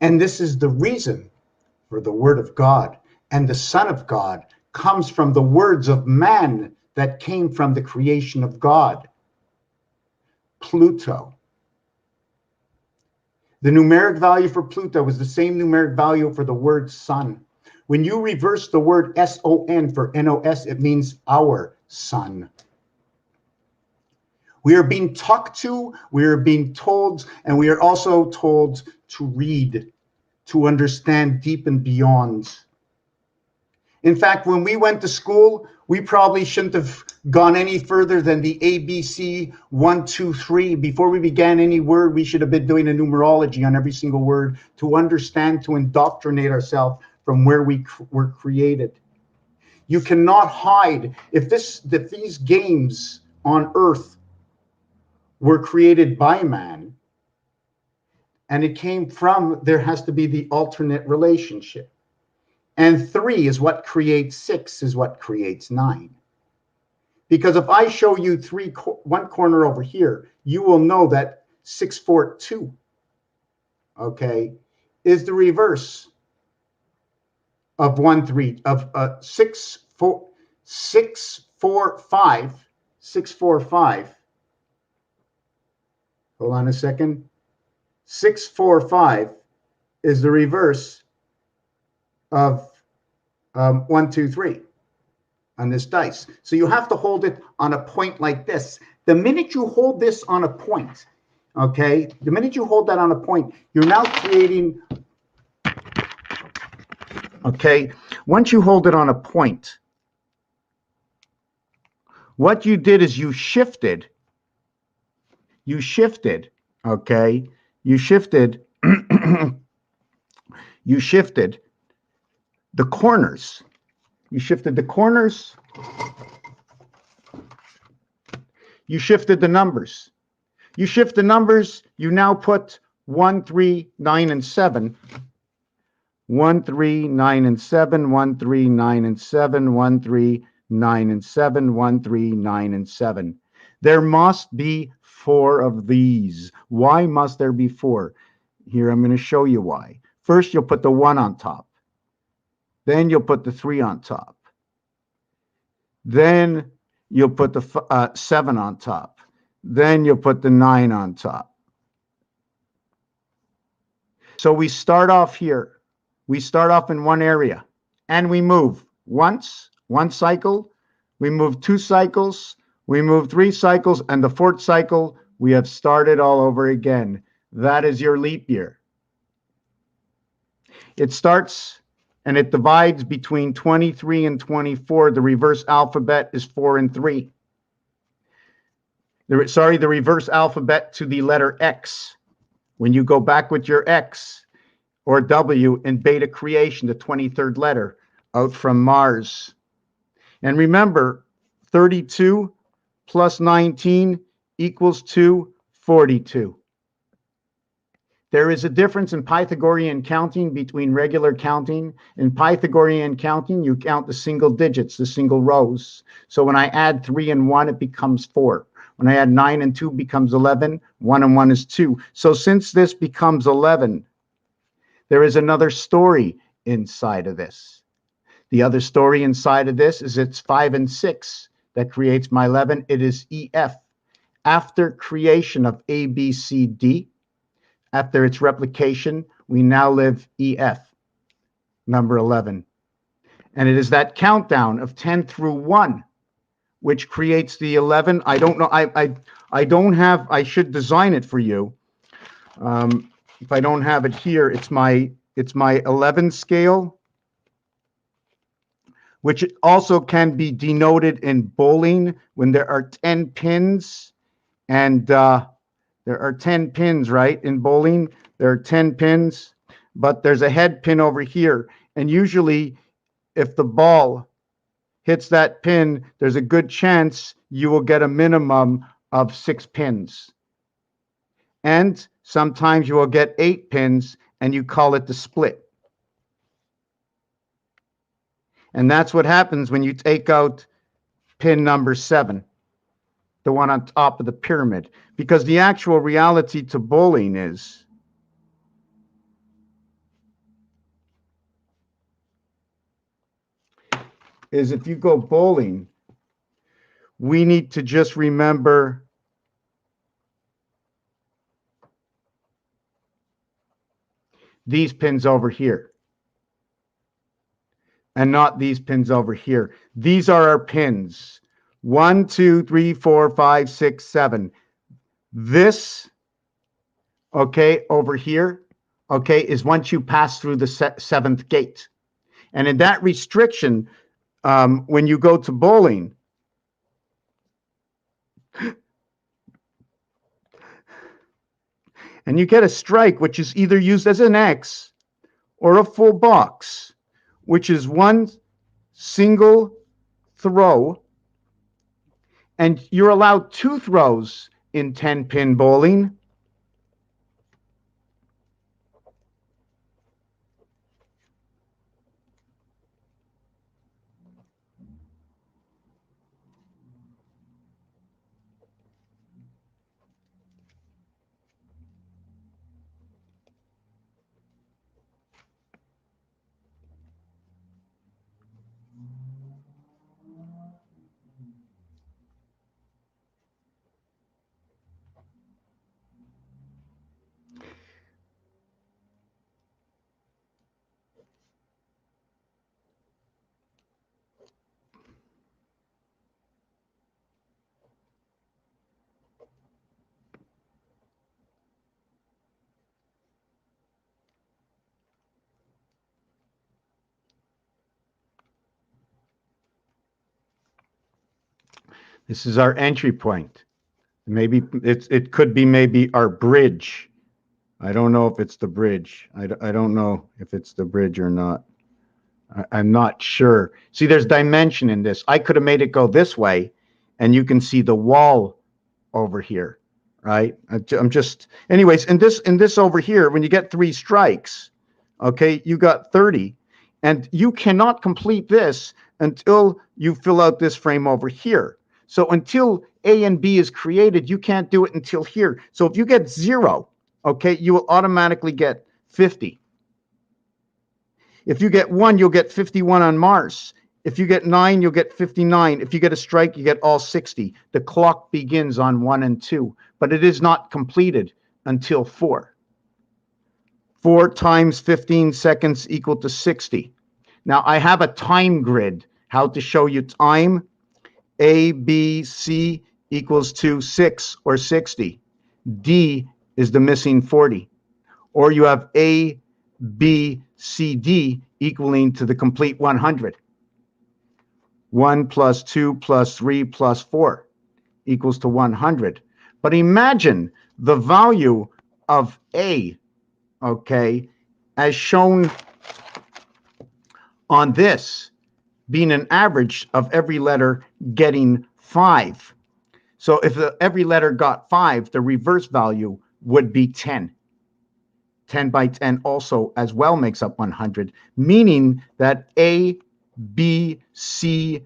A: And this is the reason for the Word of God. And the Son of God comes from the words of man that came from the creation of God. Pluto. The numeric value for Pluto is the same numeric value for the word sun. When you reverse the word SON for NOS, it means our sun. We are being talked to, we are being told, and we are also told to read, to understand deep and beyond. In fact, when we went to school, we probably shouldn't have gone any further than the ABC 1, 2, 3. Before we began any word, we should have been doing a numerology on every single word to understand, to indoctrinate ourselves from where we were created. You cannot hide. If these games on Earth were created by man, and it came from, there has to be the alternate relationship. And 3 is what creates 6, is what creates 9. Because if I show you one corner over here, you will know that 6, 4, 2, okay, is the reverse of 1, 3, of 6, 4, 6, 4, 5, 6, 4, 5. Hold on a second. 6, 4, 5 is the reverse of 1, 2, 3 on this dice. So you have to hold it on a point like this. The minute you hold this on a point, okay, the minute you hold that on a point, you're now creating, okay, once you hold it on a point, what you did is you shifted, okay, you shifted the corners. You shifted the corners. You shifted the numbers. You shift the numbers. You now put 1, 3, 9, and 7. 1, 3, 9, and 7. 1, 3, 9, and 7. 1, 3, 9, and 7. 1, 3, 9, and 7. There must be 4 of these. Why must there be 4? Here, I'm going to show you why. First, you'll put the 1 on top. Then you'll put the 3 on top. Then you'll put the 7 on top. Then you'll put the 9 on top. So we start off here. We start off in one area. And we move once, one cycle. We move 2 cycles. We move 3 cycles. And the 4th cycle, we have started all over again.
B: that is your leap year. It starts and it divides between 23 and 24. The reverse alphabet is 4 and 3. The reverse alphabet to the letter X. When you go back with your X or W in beta creation, the 23rd letter out from Mars. And remember, 32 plus 19 equals 42. There is a difference in Pythagorean counting between regular counting. In Pythagorean counting, you count the single digits, the single rows. So when I add 3 and 1, it becomes 4. When I add 9 and 2, becomes 11. 1 and 1 is 2. So since this becomes 11, there is another story inside of this. The other story inside of this is it's 5 and 6 that creates my 11. It is EF. After creation of A, B, C, D, after its replication, we now live EF, number 11. And it is that countdown of 10 through 1, which creates the 11. I don't know. I don't have, I should design it for you. If I don't have it here, it's my 11 scale, which also can be denoted in bowling when there are 10 pins. And there are 10 pins, right? In bowling, there are 10 pins, but there's a head pin over here. And usually, if the ball hits that pin, there's a good chance you will get a minimum of 6 pins. And sometimes you will get 8 pins, and you call it the split. And that's what happens when you take out pin number 7, the one on top of the pyramid. Because the actual reality to bowling is if you go bowling, we need to just remember these pins over here and not these pins over here. These are our pins. 1, 2, 3, 4, 5, 6, 7. This, okay, over here, okay, is once you pass through the 7th gate. And in that restriction, when you go to bowling, and you get a strike, which is either used as an X or a full box, which is one single throw, and you're allowed 2 throws in 10-pin bowling. This is our entry point. Maybe it could be maybe our bridge. I don't know if it's the bridge. I don't know if it's the bridge or not. I'm not sure. See, there's dimension in this. I could have made it go this way, and you can see the wall over here, right? I'm just, anyways, in this over here, when you get 3 strikes, okay, you got 30, and you cannot complete this until you fill out this frame over here. So until A and B is created, you can't do it until here. So if you get 0, okay, you will automatically get 50. If you get 1, you'll get 51 on Mars. If you get 9, you'll get 59. If you get a strike, you get all 60. The clock begins on 1 and 2, but it is not completed until 4. 4 times 15 seconds equal to 60. Now, I have a time grid, how to show you time. A, B, C equals to 6 or 60. D is the missing 40. Or you have A, B, C, D equaling to the complete 100. 1 plus 2 plus 3 plus 4 equals to 100. But imagine the value of A, okay, as shown on this, being an average of every letter getting 5. So if every letter got 5, the reverse value would be 10. 10 by 10 also as well makes up 100, meaning that A, B, C,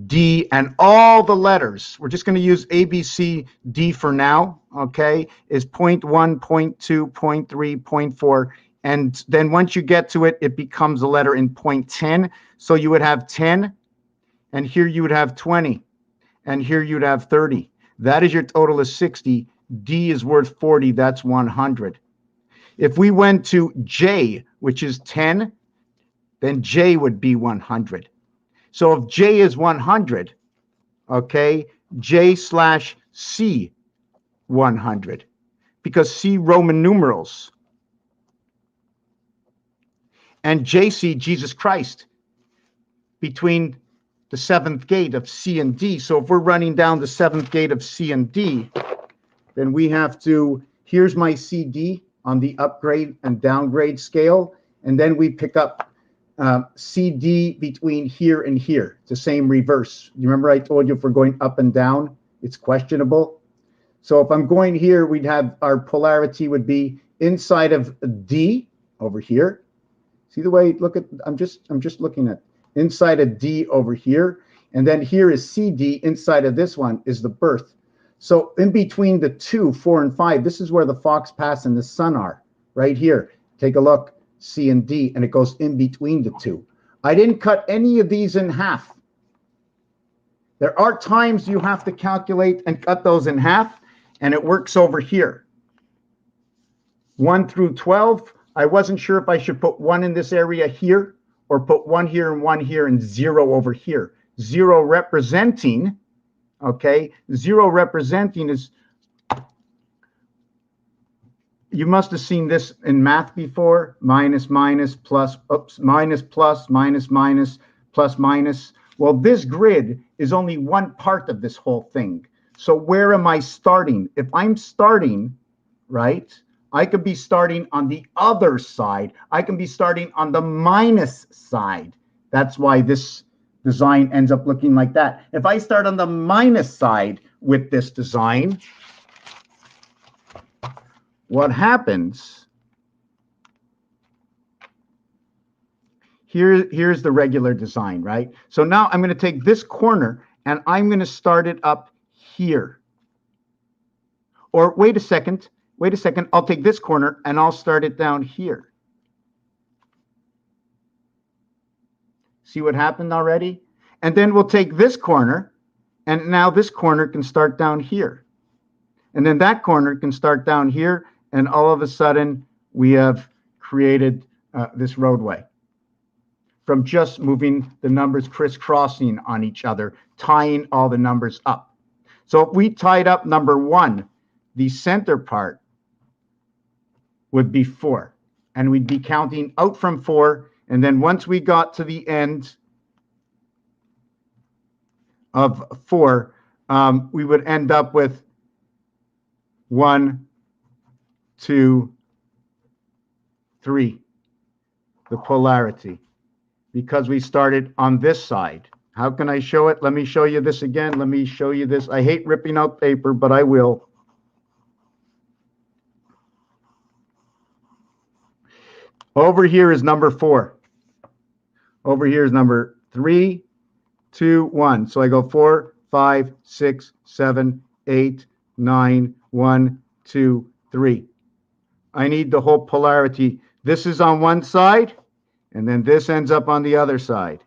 B: D, and all the letters, we're just going to use A, B, C, D for now, okay, is 0.1, 0.2, 0.3, 0.4, and then once you get to it, it becomes a letter in 0.10, so you would have 10, and here you would have 20, and here you'd have 30. That is your total is 60. D is worth 40, that's 100. If we went to J, which is 10, then J would be 100. So if J is 100, okay, J slash C 100, because C Roman numerals. And JC, Jesus Christ, between the seventh gate of C and D. So if we're running down the seventh gate of C and D, then we have to, here's my CD on the upgrade and downgrade scale, and then we pick up CD between here and here. It's the same reverse. You remember I told you if we're going up and down, it's questionable. So if I'm going here, we'd have our polarity would be inside of D over here. See the way, look at, I'm just looking at inside of D over here, and then here is CD. Inside of this one is the birth. So in between the 2, 4, and 5, this is where the Fox Pass and the Sun are, right here. Take a look, C and D, and it goes in between the 2. I didn't cut any of these in half. There are times you have to calculate and cut those in half, and it works over here. 1 through 12, I wasn't sure if I should put 1 in this area here, or put 1 here and 1 here and 0 over here. 0 representing, okay, 0 representing is, you must have seen this in math before, minus, minus, plus, oops, minus, plus, minus, minus, plus, minus. Well, this grid is only one part of this whole thing. So where am I starting? If I'm starting, right, I could be starting on the other side. I can be starting on the minus side. That's why this design ends up looking like that. If I start on the minus side with this design, what happens, here's the regular design, right? So now I'm going to take this corner and I'm going to start it up here. Or wait a second, I'll take this corner and I'll start it down here. See what happened already? And then we'll take this corner, and now this corner can start down here. And then that corner can start down here, and all of a sudden we have created this roadway from just moving the numbers crisscrossing on each other, tying all the numbers up. So if we tied up number 1, the center part would be 4, and we'd be counting out from 4, and then once we got to the end of 4, we would end up with 1, 2, 3, the polarity, because we started on this side. How can I show it? Let me show you this again. Let me show you this. I hate ripping out paper, but I will. Over here is number 4. Over here is number 3, 2, 1. So I go 4, 5, 6, 7, 8, 9, 1, 2, 3. I need the whole polarity. This is on one side, and then this ends up on the other side.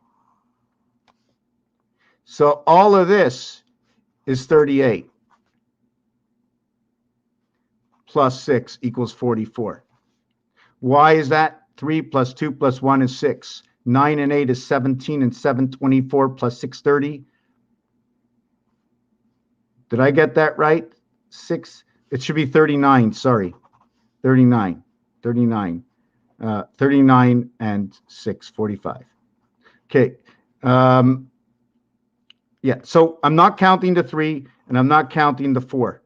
B: So all of this is 38. Plus 6 equals 44. Why is that? 3 plus 2 plus 1 is 6. 9 and 8 is 17, and 7, 24 plus 6, 30. Did I get that right? 6, it should be 39, sorry. 39, 39, 39 and 6, 45. Okay. Yeah, so I'm not counting the 3 and I'm not counting the 4.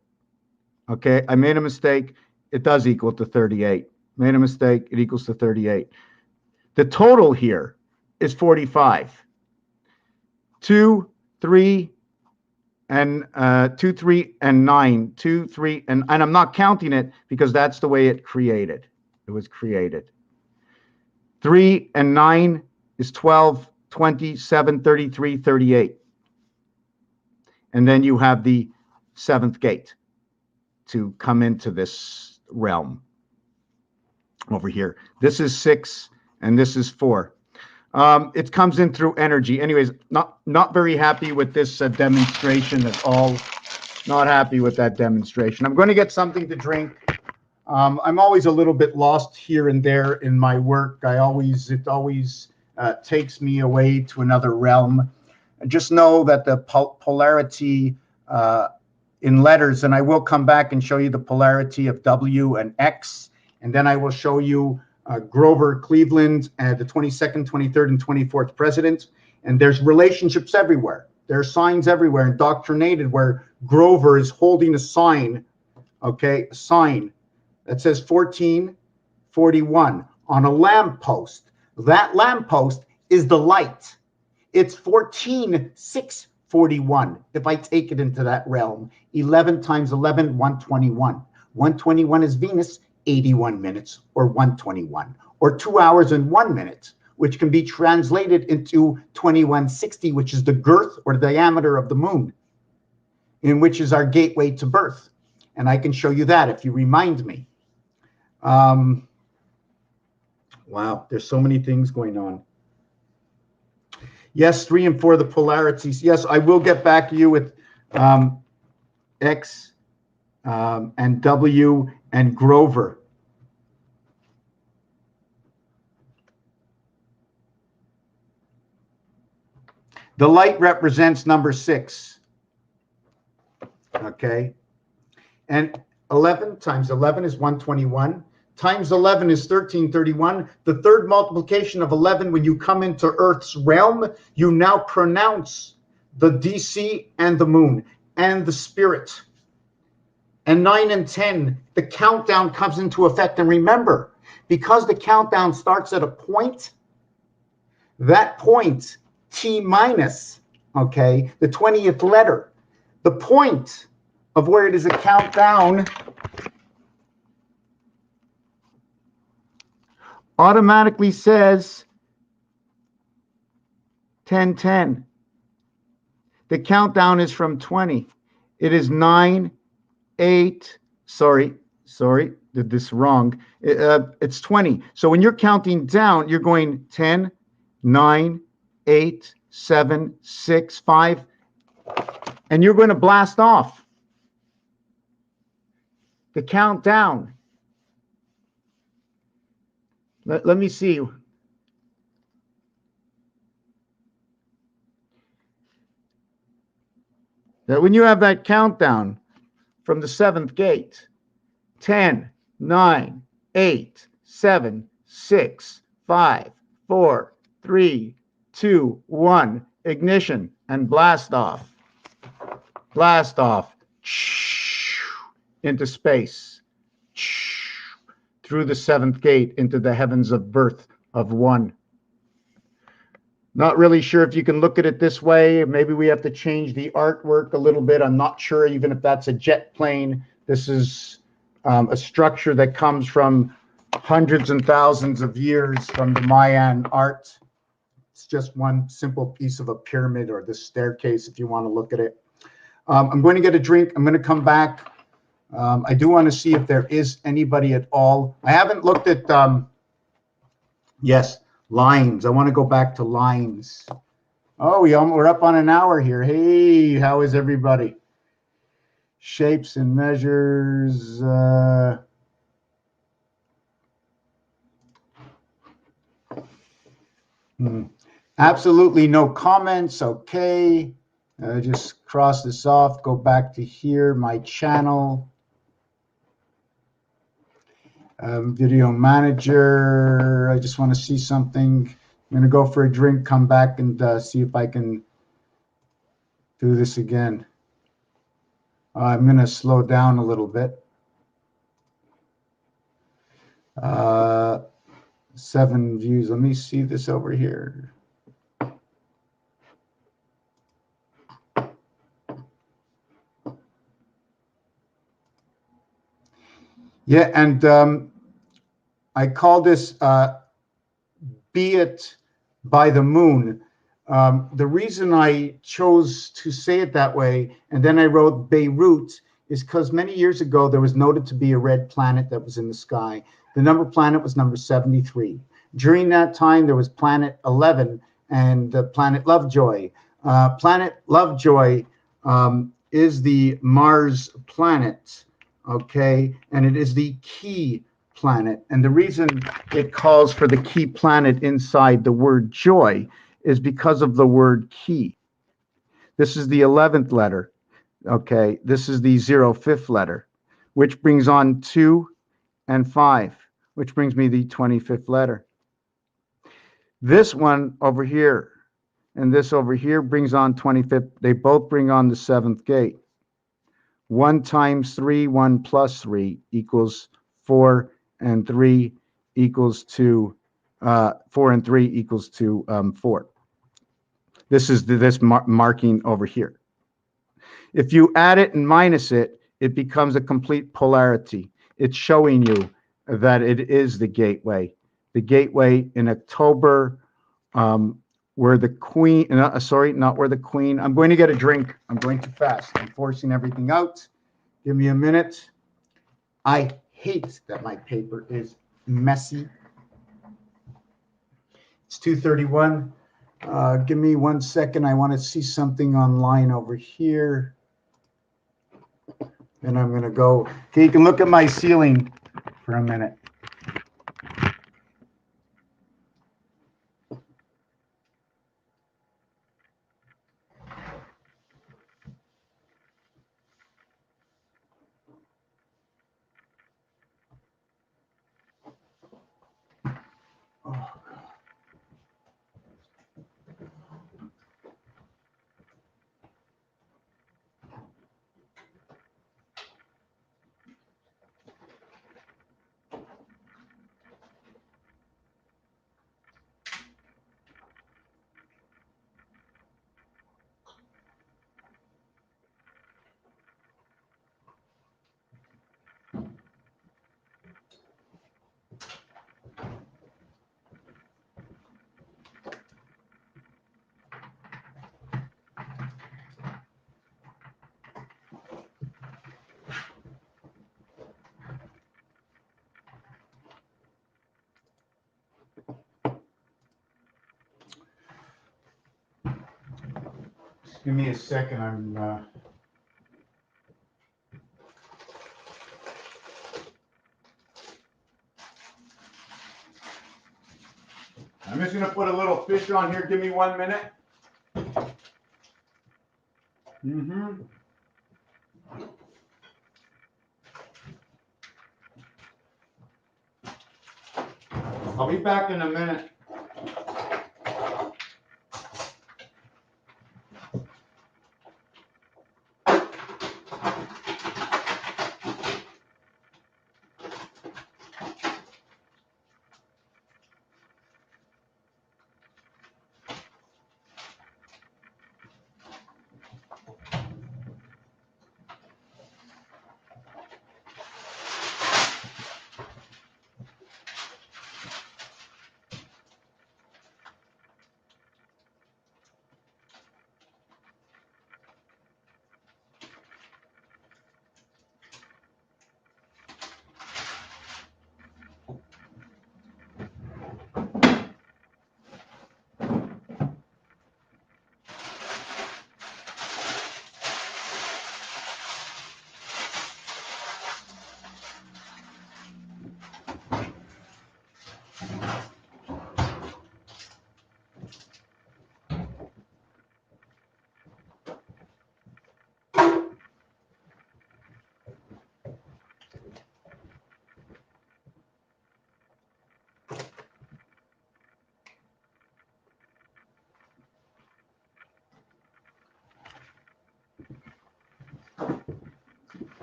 B: Okay, I made a mistake. It does equal to 38. Made a mistake. It equals to 38. The total here is 45. 2, 3, and 2, 3, and 9. 2, 3, and I'm not counting it because that's the way it created. It was created. 3 and 9 is 12, 27, 33, 38. And then you have the 7th gate to come into this realm over here. This is 6 and this is 4. It comes in through energy. Anyways, not very happy with this demonstration at all. Not happy with that demonstration. I'm going to get something to drink. I'm always a little bit lost here and there in my work. It always takes me away to another realm. Just know that the polarity in letters, and I will come back and show you the polarity of W and X, and then I will show you Grover Cleveland, the 22nd, 23rd, and 24th president. And there's relationships everywhere. There are signs everywhere indoctrinated where Grover is holding a sign, okay, a sign that says 1441 on a lamppost. That lamppost is the light. It's 14641 if I take it into that realm. 11 times 11, 121. 121 is Venus, 81 minutes, or 121, or 2 hours and 1 minute, which can be translated into 2160, which is the girth or diameter of the moon, in which is our gateway to birth. And I can show you that if you remind me. Wow, there's so many things going on. Yes, 3 and 4, the polarities. Yes, I will get back to you with X and W and Grover. The light represents number 6. Okay. And 11 times 11 is 121. Times 11 is 1331. The third multiplication of 11, when you come into Earth's realm, you now pronounce the DC and the moon and the spirit. And 9 and 10, the countdown comes into effect. And remember, because the countdown starts at a point, that point, T minus, okay, the 20th letter, the point of where it is a countdown automatically says 10:10. The countdown is from 20. It is 9, 8, sorry, did this wrong. It's 20. So when you're counting down, you're going 10, 9, 8, 7, 6, 5, and you're going to blast off. The countdown. Let me see. That when you have that countdown from the 7th gate, 10, 9, 8, 7, 6, 5, 4, 3, 2, 1, ignition, and blast off. Blast off. Into space. Through the 7th gate into the heavens of birth of 1. Not really sure if you can look at it this way. Maybe we have to change the artwork a little bit. I'm not sure even if that's a jet plane. This is a structure that comes from hundreds and thousands of years from the Mayan art. It's just one simple piece of a pyramid or the staircase if you want to look at it. I'm going to get a drink. I'm going to come back. I do want to see if there is anybody at all. I haven't looked at, yes, lines. I want to go back to lines. Oh, we're up on an hour here. Hey, how is everybody? Shapes and measures. Absolutely no comments. Okay. Just cross this off. Go back to here, my channel.
A: Video manager. I just want to see something. I'm going to go for a drink, come back, and see if I can do this again. I'm going to slow down a little bit. 7 views. Let me see this over here. Yeah, and I call this Be It by the Moon. The reason I chose to say it that way, and then I wrote Beirut, is because many years ago there was noted to be a red planet that was in the sky. The number planet was number 73. During that time, there was planet 11 and the planet Lovejoy. Planet Lovejoy is the Mars planet, okay? And it is the key planet. And the reason it calls for the key planet inside the word joy is because of the word key. This is the 11th letter, okay? This is the 05th letter, which brings on 2 and 5, which brings me the 25th letter. This one over here and this over here brings on 25th. They both bring on the 7th gate. 1 times 3, 1 plus 3 equals 4, and 3 equals to 4 and 3 equals to 4. This is this marking over here. If you add it and minus it, it becomes a complete polarity. It's showing you that it is the gateway. The gateway in October, where the queen, sorry, not where the queen. I'm going to get a drink. I'm going too fast. I'm forcing everything out. Give me a minute. I hate that my paper is messy. It's 2:31. Give me 1 second. I want to see something online over here. And I'm going to go. Okay, you can look at my ceiling for a minute. Oh. Give me a second. I'm just going to put a little fish on here. Give me 1 minute. I'll be back in a minute.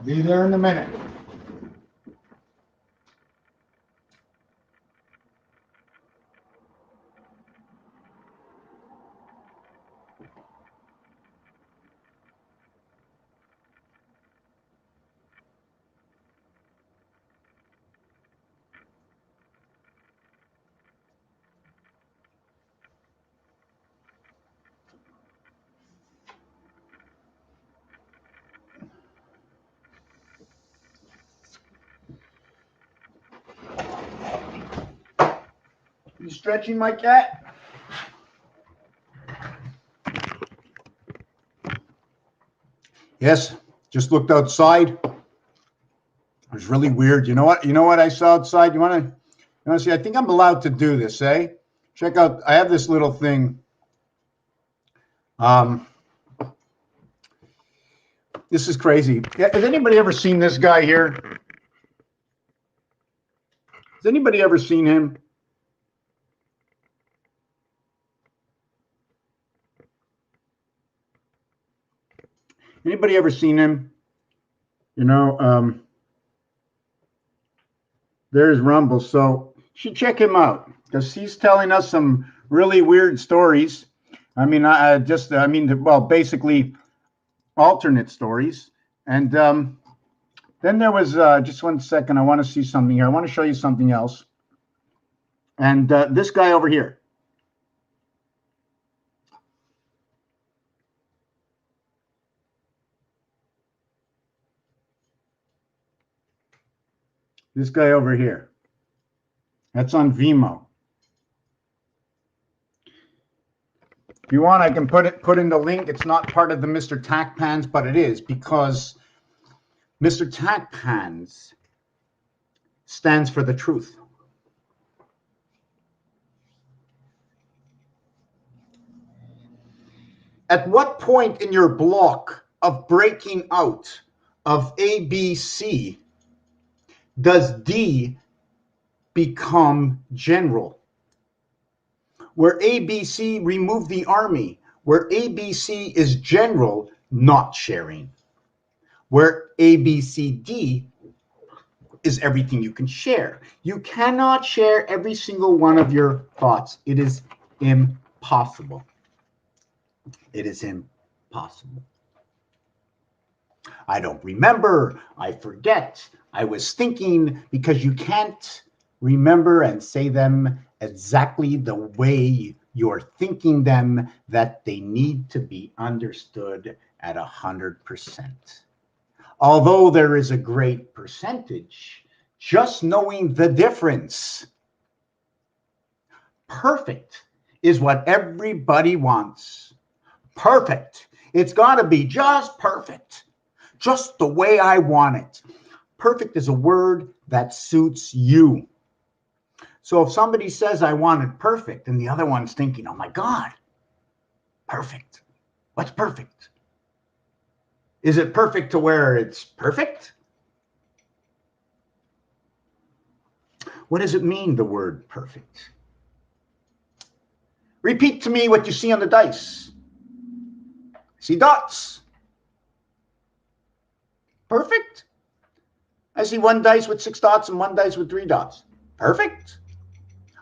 A: Be there in a minute. You stretching, my cat? Yes, just looked outside. It was really weird. You know what? You know what I saw outside? You want to see? I think I'm allowed to do this, eh? Check out. I have this little thing. This is crazy. Has anybody ever seen this guy here? Has anybody ever seen him? Anybody ever seen him? You know, there's Rumble. So you should check him out because he's telling us some really weird stories. I mean, well, basically alternate stories. And then there was, just 1 second, I want to see something here. I want to show you something else. And this guy over here. This guy over here. That's on Vimeo. If you want, I can put in the link. It's not part of the Mr. Tackpans, but it is because Mr. Tackpans stands for the truth. At what point in your block of breaking out of ABC does D become general? Where ABC removed the army, where ABC is general, not sharing. Where ABCD is everything you can share. You cannot share every single one of your thoughts. It is impossible. It is impossible. I don't remember. I forget. I was thinking, because you can't remember and say them exactly the way you're thinking them, that they need to be understood at 100%. Although there is a great percentage, just knowing the difference. Perfect is what everybody wants. Perfect. It's got to be just perfect. Just the way I want it. Perfect is a word that suits you. So if somebody says I want it perfect and the other one's thinking, oh my God, perfect. What's perfect? Is it perfect to where it's perfect? What does it mean, the word perfect? Repeat to me what you see on the dice. See dots. Perfect. I see one dice with 6 dots and one dice with 3 dots. Perfect.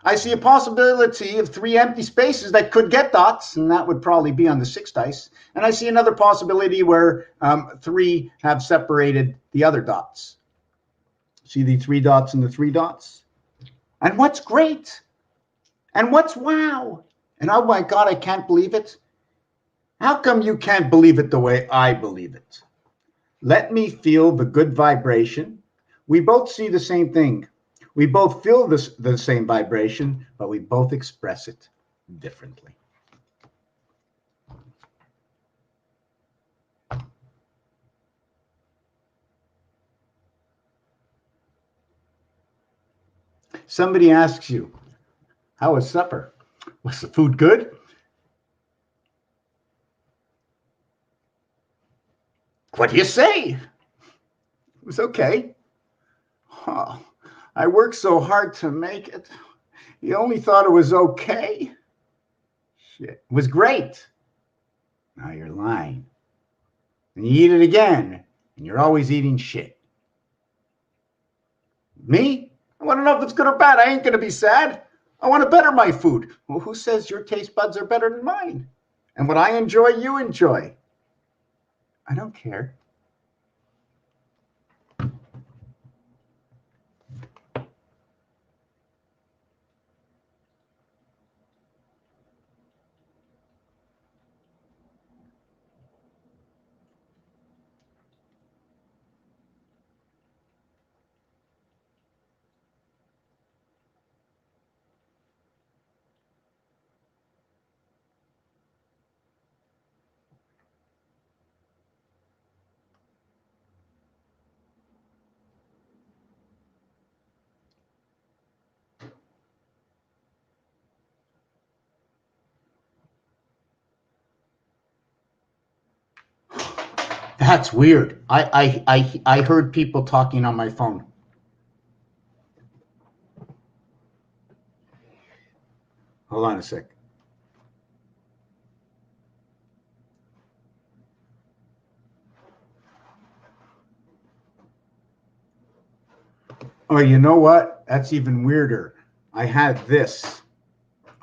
A: I see a possibility of 3 empty spaces that could get dots, and that would probably be on the 6 dice. And I see another possibility where 3 have separated the other dots. See the 3 dots and the 3 dots? And what's great? And what's wow? And oh my God, I can't believe it. How come you can't believe it the way I believe it? Let me feel the good vibration. We both see the same thing. We both feel the same vibration, but we both express it differently. Somebody asks you, how was supper? Was the food good? What do you say? It was okay. Oh, I worked so hard to make it. You only thought it was okay? Shit, it was great. Now you're lying. And you eat it again. and you're always eating shit. Me? I want to know if it's good or bad. I ain't going to be sad. I want to better my food. Well, who says your taste buds are better than mine? And what I enjoy, you enjoy. I don't care. That's weird. I heard people talking on my phone. Hold on a sec. Oh, you know what? That's even weirder. I had this,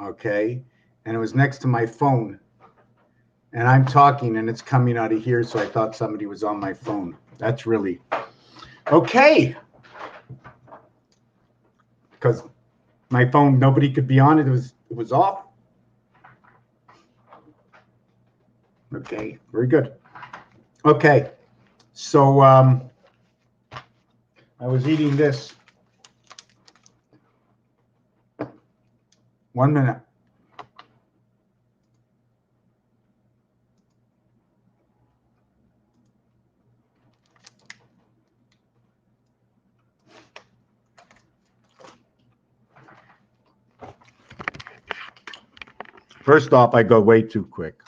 A: okay, and it was next to my phone, and I'm talking and it's coming out of here, so I thought somebody was on my phone. That's really okay, because my phone, nobody could be on it. It was off. Okay, very good. Okay, so I was eating this. 1 minute. First off, I go way too quick.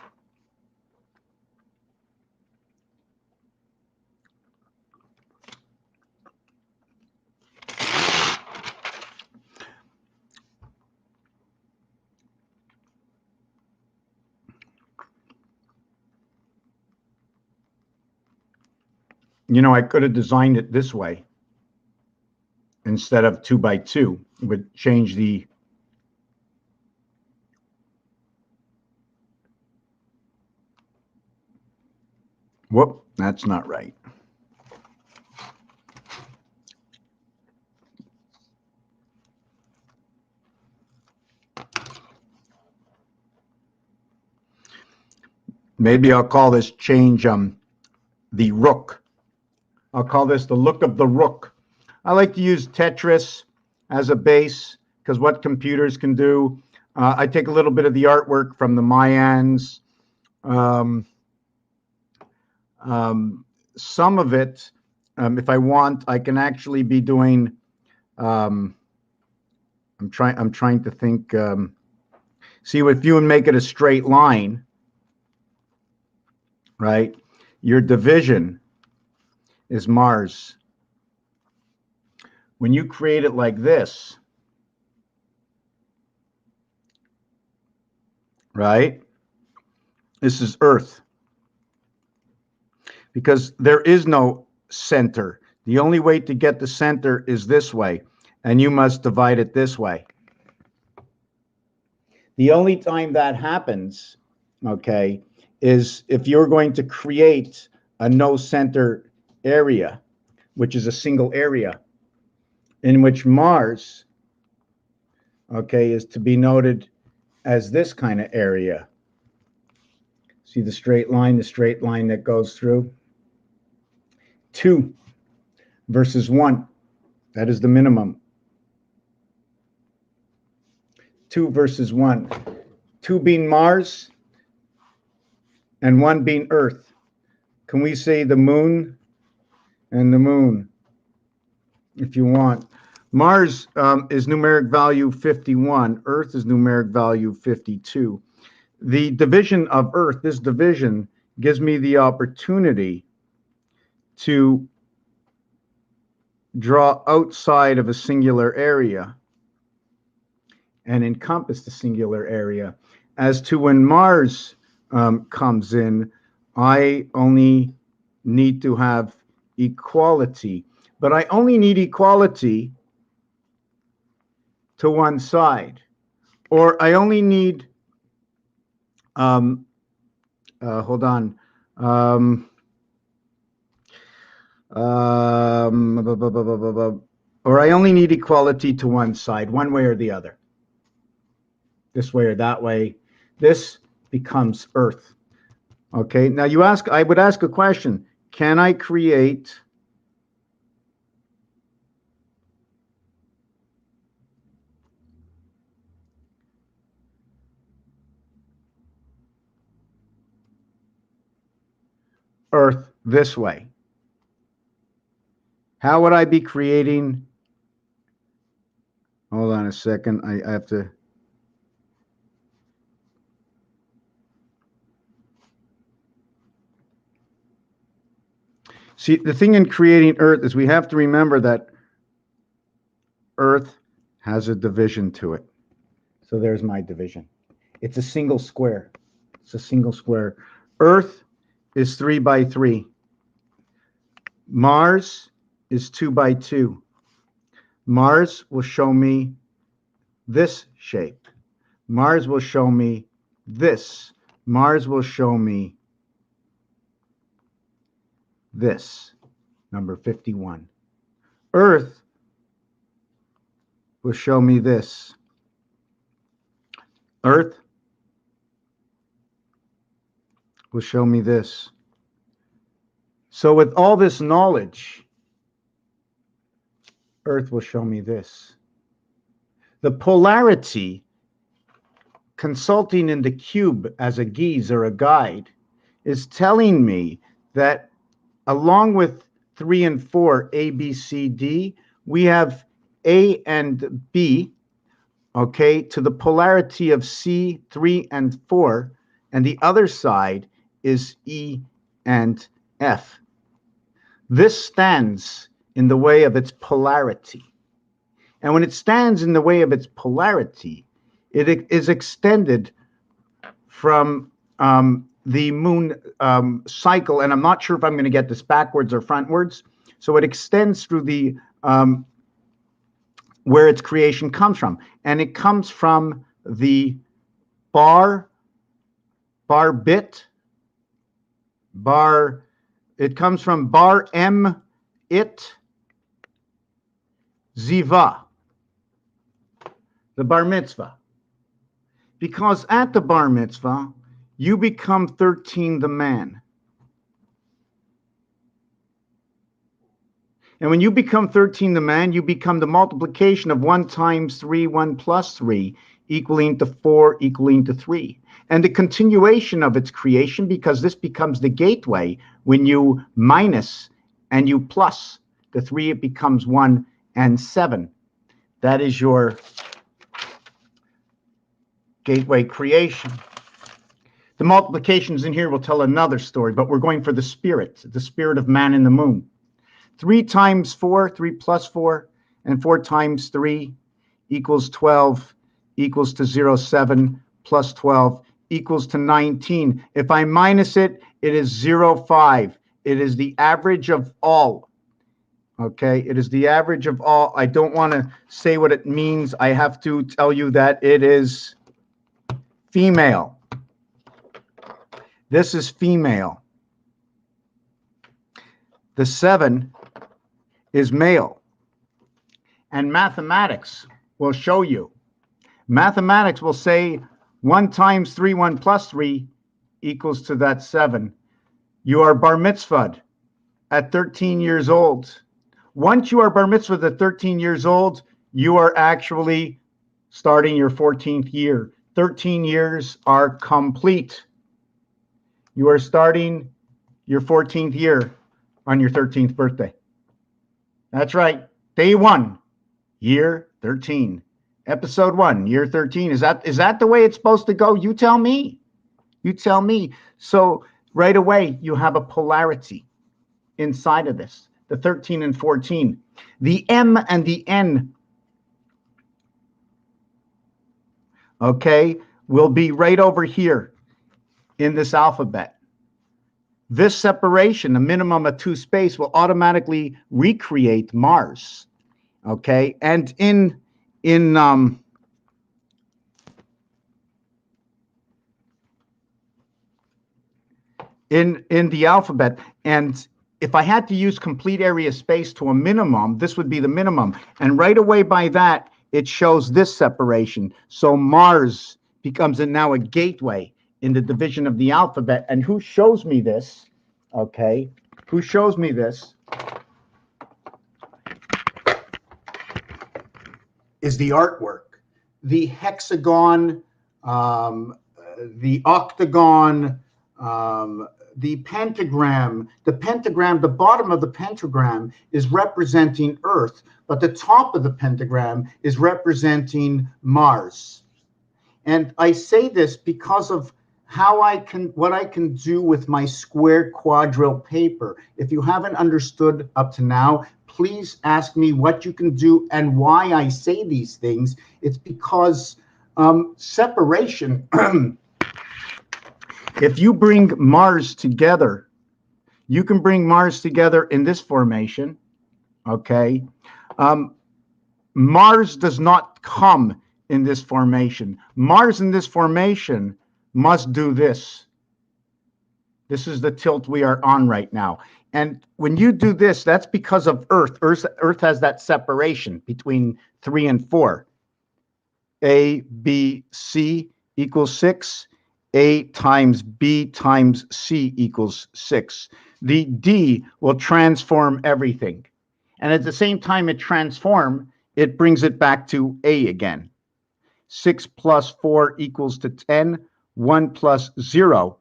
A: You know, I could have designed it this way instead of 2 by 2. It would change the whoop, that's not right. Maybe I'll call this change the rook. I'll call this the look of the rook. I like to use Tetris as a base because what computers can do. I take a little bit of the artwork from the Mayans. Some of it, if I want, I can actually be doing. I'm trying to think. See, if you make it a straight line, right? Your division is Mars. When you create it like this, right? This is Earth. Because there is no center. The only way to get the center is this way, and you must divide it this way. The only time that happens, okay, is if you're going to create a no center area, which is a single area, in which Mars, okay, is to be noted as this kind of area. See the straight line that goes through? 2 versus 1. That is the minimum. 2 versus 1. 2 being Mars and 1 being Earth. Can we say the moon and the moon if you want? Mars is numeric value 51. Earth is numeric value 52. The division of Earth, this division, gives me the opportunity to draw outside of a singular area and encompass the singular area. As to when Mars comes in, I only need to have
B: equality. But I only need equality to one side. Or I only need, hold on. Or I only need equality to one side, one way or the other. This way or that way. This becomes Earth. Okay, now I would ask a question. Can I create Earth this way? How would I be creating? Hold on a second. I have to. See, the thing in creating Earth is we have to remember that Earth has a division to it. So there's my division. It's a single square. It's a single square. Earth is 3 by 3. Mars is 2 by 2. Mars will show me this shape. Mars will show me this. Mars will show me this. Number 51. Earth will show me this. Earth will show me this. So with all this knowledge, Earth will show me this. The polarity, consulting in the cube as a guise or a guide, is telling me that along with 3 and 4, A, B, C, D, we have A and B, okay, to the polarity of C, 3 and 4, and the other side is E and F. This stands in the way of its polarity. And when it stands in the way of its polarity, it is extended from the moon cycle, and I'm not sure if I'm going to get this backwards or frontwards. So it extends through the where its creation comes from, and it comes from the bar bit. It comes from bar M it ziva, the bar mitzvah, because at the bar mitzvah you become 13 the man. And when you become 13 the man, you become the multiplication of 1 times 3, 1 plus 3, equaling to 4, equaling to 3. And the continuation of its creation, because this becomes the gateway. When you minus and you plus the 3, it becomes 1 and 7. That is your gateway creation. The multiplications in here will tell another story, but we're going for the spirit of man in the moon. 3 times 4, 3 plus 4, and 4 times 3 equals 12, equals to 0, 7 plus 12 equals to 19. If I minus it, it is 0, 5. It is the average of all. Okay, it is the average of all. I don't want to say what it means. I have to tell you that it is female. This is female. The 7 is male. And mathematics will show you. Mathematics will say 1 times 3, 1 plus 3 equals to that 7. You are bar mitzvahed at 13 years old. Once you are bar mitzvahed at 13 years old, you are actually starting your 14th year. 13 years are complete. You are starting your 14th year on your 13th birthday. That's right. Day 1, year 13. Episode 1, year 13. Is that the way it's supposed to go? You tell me. You tell me. So right away, you have a polarity inside of this, the 13 and 14. The M and the N, okay, will be right over here in this alphabet. this separation, a minimum of 2 space, will automatically recreate Mars. Okay, and in the alphabet, and if I had to use complete area space to a minimum, this would be the minimum. And right away by that, it shows this separation. So Mars becomes now a gateway in the division of the alphabet. And who shows me this? Okay, who shows me this is the artwork. The hexagon, the octagon, the pentagram. The bottom of the pentagram is representing Earth, but the top of the pentagram is representing Mars. And I say this because of what I can do with my square quadrille paper. If you haven't understood up to now, please ask me what you can do and why I say these things. It's because separation, if you bring Mars together, you can bring Mars together in this formation, okay? Mars does not come in this formation. Mars in this formation must do this. This is the tilt we are on right now. And when you do this, that's because of Earth. Earth has that separation between 3 and 4. A, B, C equals 6. A times B times C equals 6. The D will transform everything. And at the same time it transforms, it brings it back to A again. 6 plus 4 equals to 10. 1 plus 0,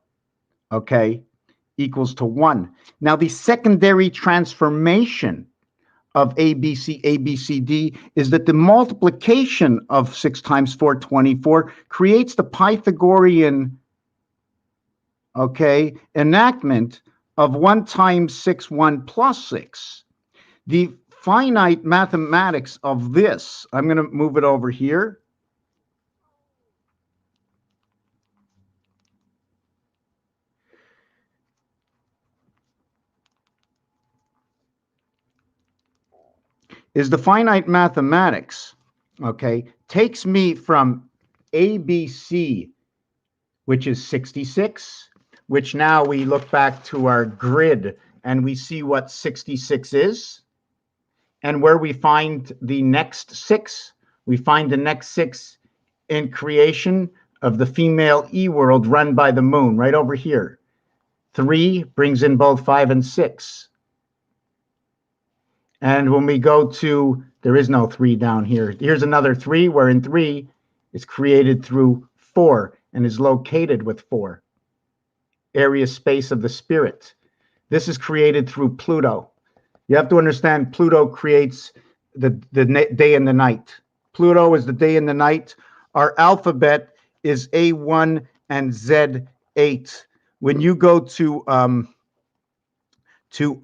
B: okay, equals to 1. Now, the secondary transformation of ABCD is that the multiplication of 6 times 4, 24, creates the Pythagorean, okay, enactment of 1 times 6, 1 plus 6. The finite mathematics of this, I'm going to move it over here. Is the finite mathematics, okay, takes me from ABC, which is 66, which now we look back to our grid and we see what 66 is, and where we find the next 6. We find the next 6 in creation of the female E-world run by the moon, right over here. 3 brings in both 5 and 6. And when we go to, there is no 3 down here. Here's another 3, wherein 3 is created through 4 and is located with 4. Area space of the spirit. This is created through Pluto. You have to understand Pluto creates the day and the night. Pluto is the day and the night. Our alphabet is A1 and Z8. When you go to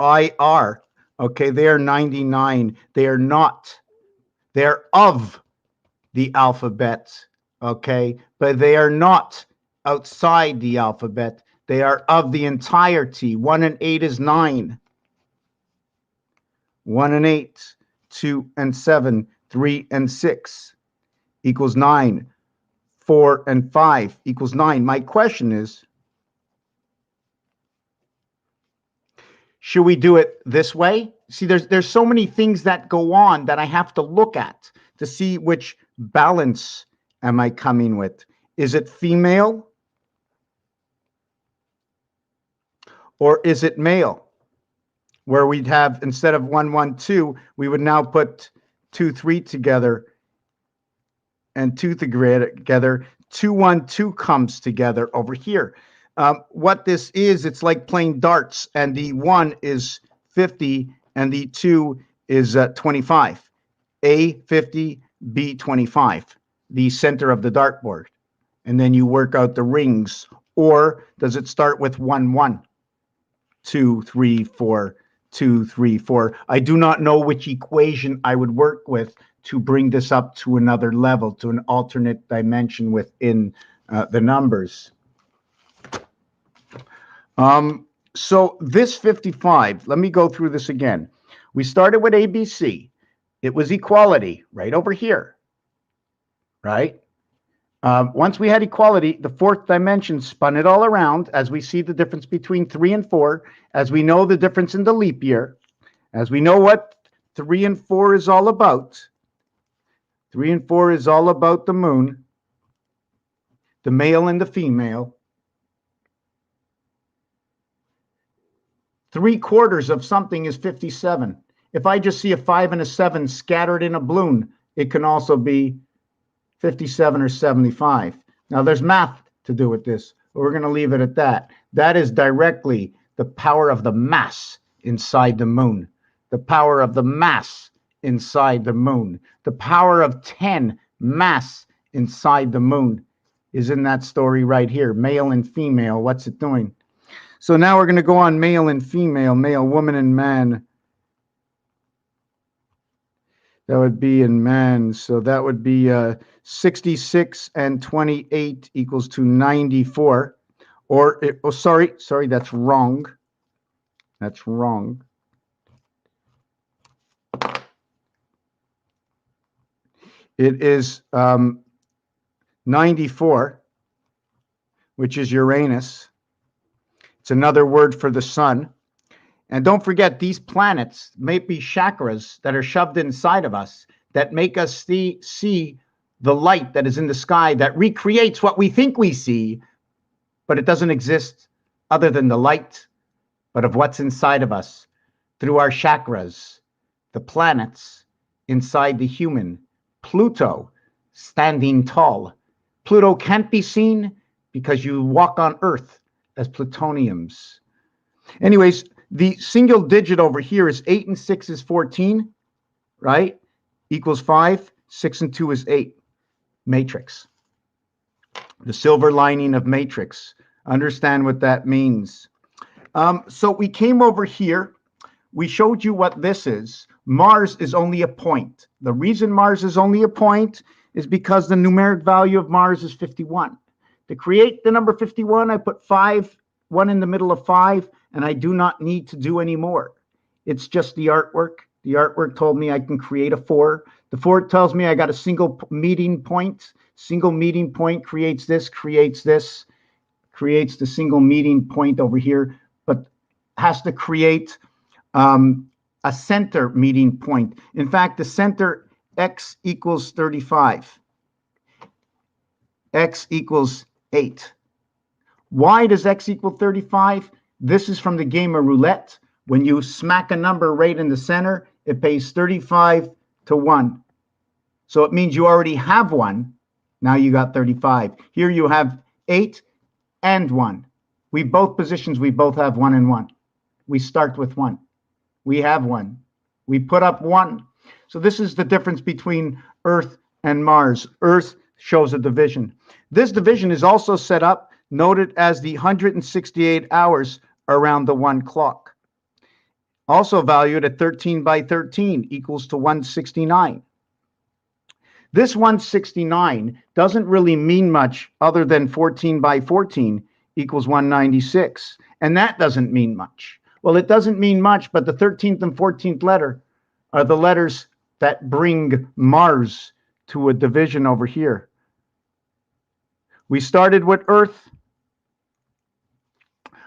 B: IR, okay, they are 99. They are not. They're of the alphabet, okay, but they are not outside the alphabet. They are of the entirety. 1 and 8 is 9. 1 and 8, 2 and 7, 3 and 6 equals 9. 4 and 5 equals 9. My question is, should we do it this way? See, there's so many things that go on that I have to look at to see which balance am I coming with. Is it female or is it male? Where we'd have, instead of 1, 1, 2, we would now put 2, 3 together and 2 together. 2, 1, 2 comes together over here. What this is, it's like playing darts, and the 1 is 50 and the 2 is 25. A 50, B 25, the center of the dartboard. And then you work out the rings. Or does it start with 1, 1, 2, 3, 4, 2, 3, 4? I do not know which equation I would work with to bring this up to another level, to an alternate dimension within the numbers. So this 55, let me go through this again. We started with ABC. It was equality right over here, right? Once we had equality, the fourth dimension spun it all around as we see the difference between 3 and 4, as we know the difference in the leap year, as we know what 3 and 4 is all about. 3 and 4 is all about the moon, the male and the female. 3/4 of something is 57. If I just see a 5 and a 7 scattered in a balloon, it can also be 57 or 75. Now, there's math to do with this, but we're going to leave it at that. That is directly the power of the mass inside the moon. The power of the mass inside the moon. The power of 10 mass inside the moon is in that story right here. Male and female, what's it doing? So now we're going to go on male and female, male, woman, and man. That would be in man. So that would be 66 and 28 equals to 94. Or, sorry, that's wrong. That's wrong. It is 94, which is Uranus. It's another word for the sun. And don't forget, these planets may be chakras that are shoved inside of us that make us see the light that is in the sky that recreates what we think we see, but it doesn't exist other than the light, but of what's inside of us through our chakras, the planets inside the human. Pluto, standing tall. Pluto can't be seen because you walk on Earth as plutoniums. Anyways, the single digit over here is 8 and 6 is 14, right? Equals 5. 6 and 2 is 8. Matrix. The silver lining of matrix. Understand what that means. So we came over here. We showed you what this is. Mars is only a point. The reason Mars is only a point is because the numeric value of Mars is 51. To create the number 51, I put 5, 1 in the middle of 5, and I do not need to do any more. It's just the artwork. The artwork told me I can create a 4. The 4 tells me I got a single meeting point. Single meeting point creates this, creates the single meeting point over here, but has to create a center meeting point. In fact, the center x equals 35. X equals 8. Why does x equal 35? This is from the game of roulette. When you smack a number right in the center, it pays 35 to 1. So it means you already have 1. Now you got 35. Here you have 8 and 1. Both positions, we both have 1 and 1. We start with 1. We have 1. We put up 1. So this is the difference between Earth and Mars. Earth shows a division. This division is also set up, noted as the 168 hours around the 1 clock. Also valued at 13 by 13 equals to 169. This 169 doesn't really mean much other than 14 by 14 equals 196. And that doesn't mean much. Well, it doesn't mean much, but the 13th and 14th letter are the letters that bring Mars to a division over here. We started with Earth.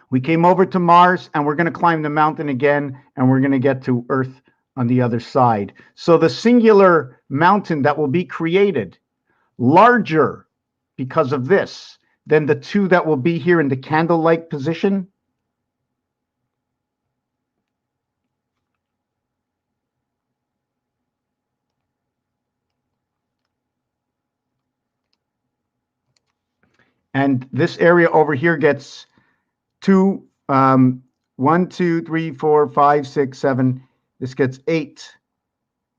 B: We came over to Mars, and we're going to climb the mountain again, and we're going to get to Earth on the other side. So the singular mountain that will be created, larger because of this than the two that will be here in the candle-like position. And this area over here gets 2, 1, 2, 3, 4, 5, 6, 7. This gets 8,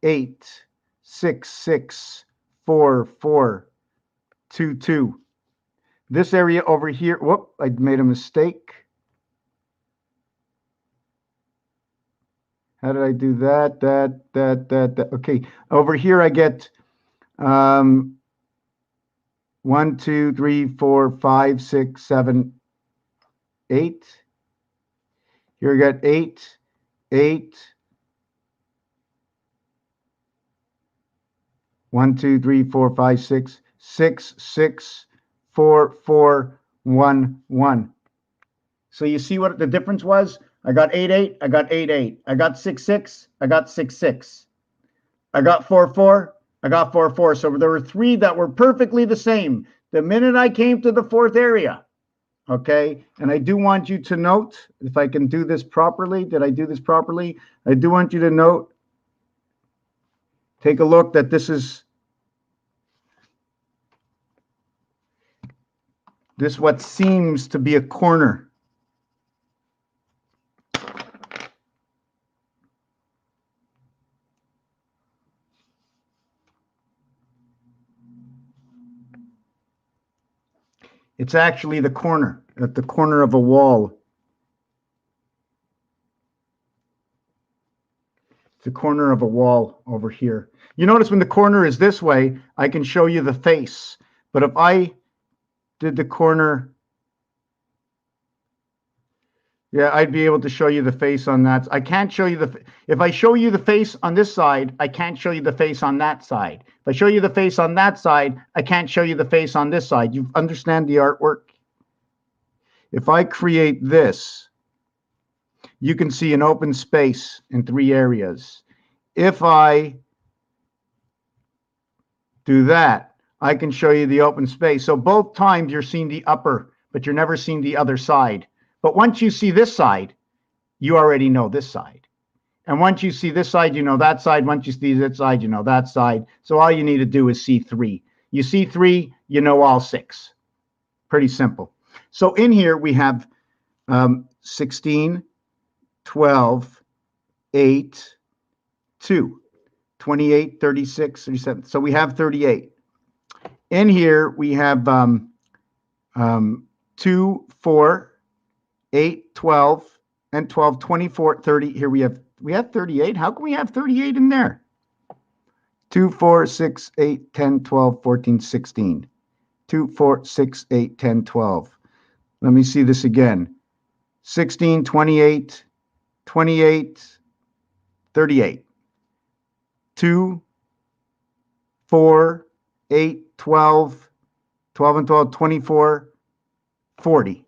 B: 8, 6, 6, 4, 4, 2, 2. This area over here, whoop, I made a mistake. How did I do that? That. Okay, over here I get 1, 2, 3, 4, 5, 6, 7, 8. Here we got 8, 8. 1, 2, 3, 4, 5, 6, 6, 6, 4, 4, 1, 1. So you see what the difference was? I got 8, 8. I got 8, 8. I got 6, 6. I got 6, 6. I got 4, 4. I got 4, 4. So there were 3 that were perfectly the same the minute I came to the 4th area. Okay, and I do want you to note, if I can do this properly, did I do this properly? I do want you to note, take a look that this is what seems to be a corner. It's actually the corner, at the corner of a wall. It's the corner of a wall over here. You notice when the corner is this way, I can show you the face. But if I did the corner, yeah, I'd be able to show you the face on that. I can't show you if I show you the face on this side, I can't show you the face on that side. If I show you the face on that side, I can't show you the face on this side. You understand the artwork? If I create this, you can see an open space in 3 areas. If I do that, I can show you the open space. So both times you're seeing the upper, but you're never seeing the other side. But once you see this side, you already know this side. And once you see this side, you know that side. Once you see that side, you know that side. So all you need to do is see 3. You see 3, you know all 6. Pretty simple. So in here we have 16, 12, 8, 2, 28, 36, 37. So we have 38. In here we have 2, 4, 8, 12, and 12, 24, 30. Here we have 38. How can we have 38 in there? 2, 4, 6, 8, 10, 12, 14, 16. 2, 4, 6, 8, 10, 12. Let me see this again. 16, 28, 28, 38. 2, 4, 8, 12, 12 and 12, 24, 40.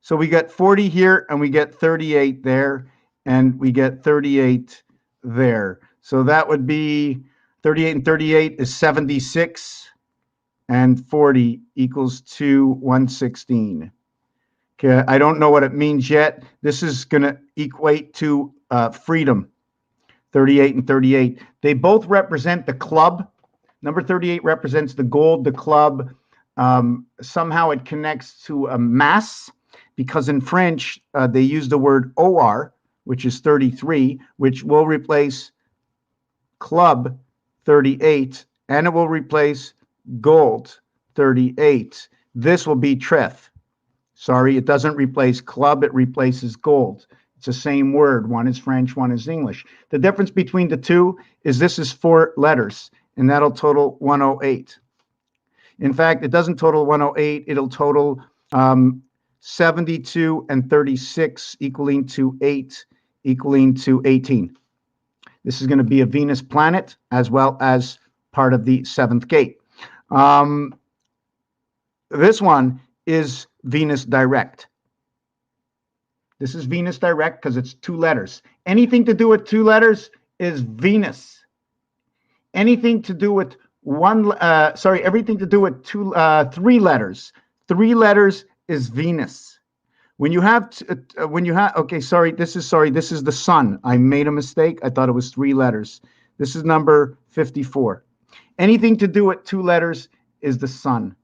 B: So we get 40 here, and we get 38 there, and we get 38 there. So that would be 38 and 38 is 76, and 40 equals 116. Okay, I don't know what it means yet. This is going to equate to freedom, 38 and 38. They both represent the club. Number 38 represents the gold, the club. Somehow it connects to a mass, because in French, they use the word OR, which is 33, which will replace club 38, and it will replace gold 38. This will be trèfle. Sorry, it doesn't replace club, it replaces gold. It's the same word. One is French, one is English. The difference between the two is this is 4 letters, and that'll total 108. In fact, it doesn't total 108. It'll total 72 and 36 equaling to 8, equaling to 18. This is going to be a Venus planet as well as part of the 7th gate. This one is Venus direct. This is Venus direct because it's 2 letters. Anything to do with 2 letters is Venus. Anything to do with everything to do with 3 letters. 3 letters is Venus. When you have, this is the sun. I made a mistake. I thought it was 3 letters. This is number 54. Anything to do with 2 letters is the sun.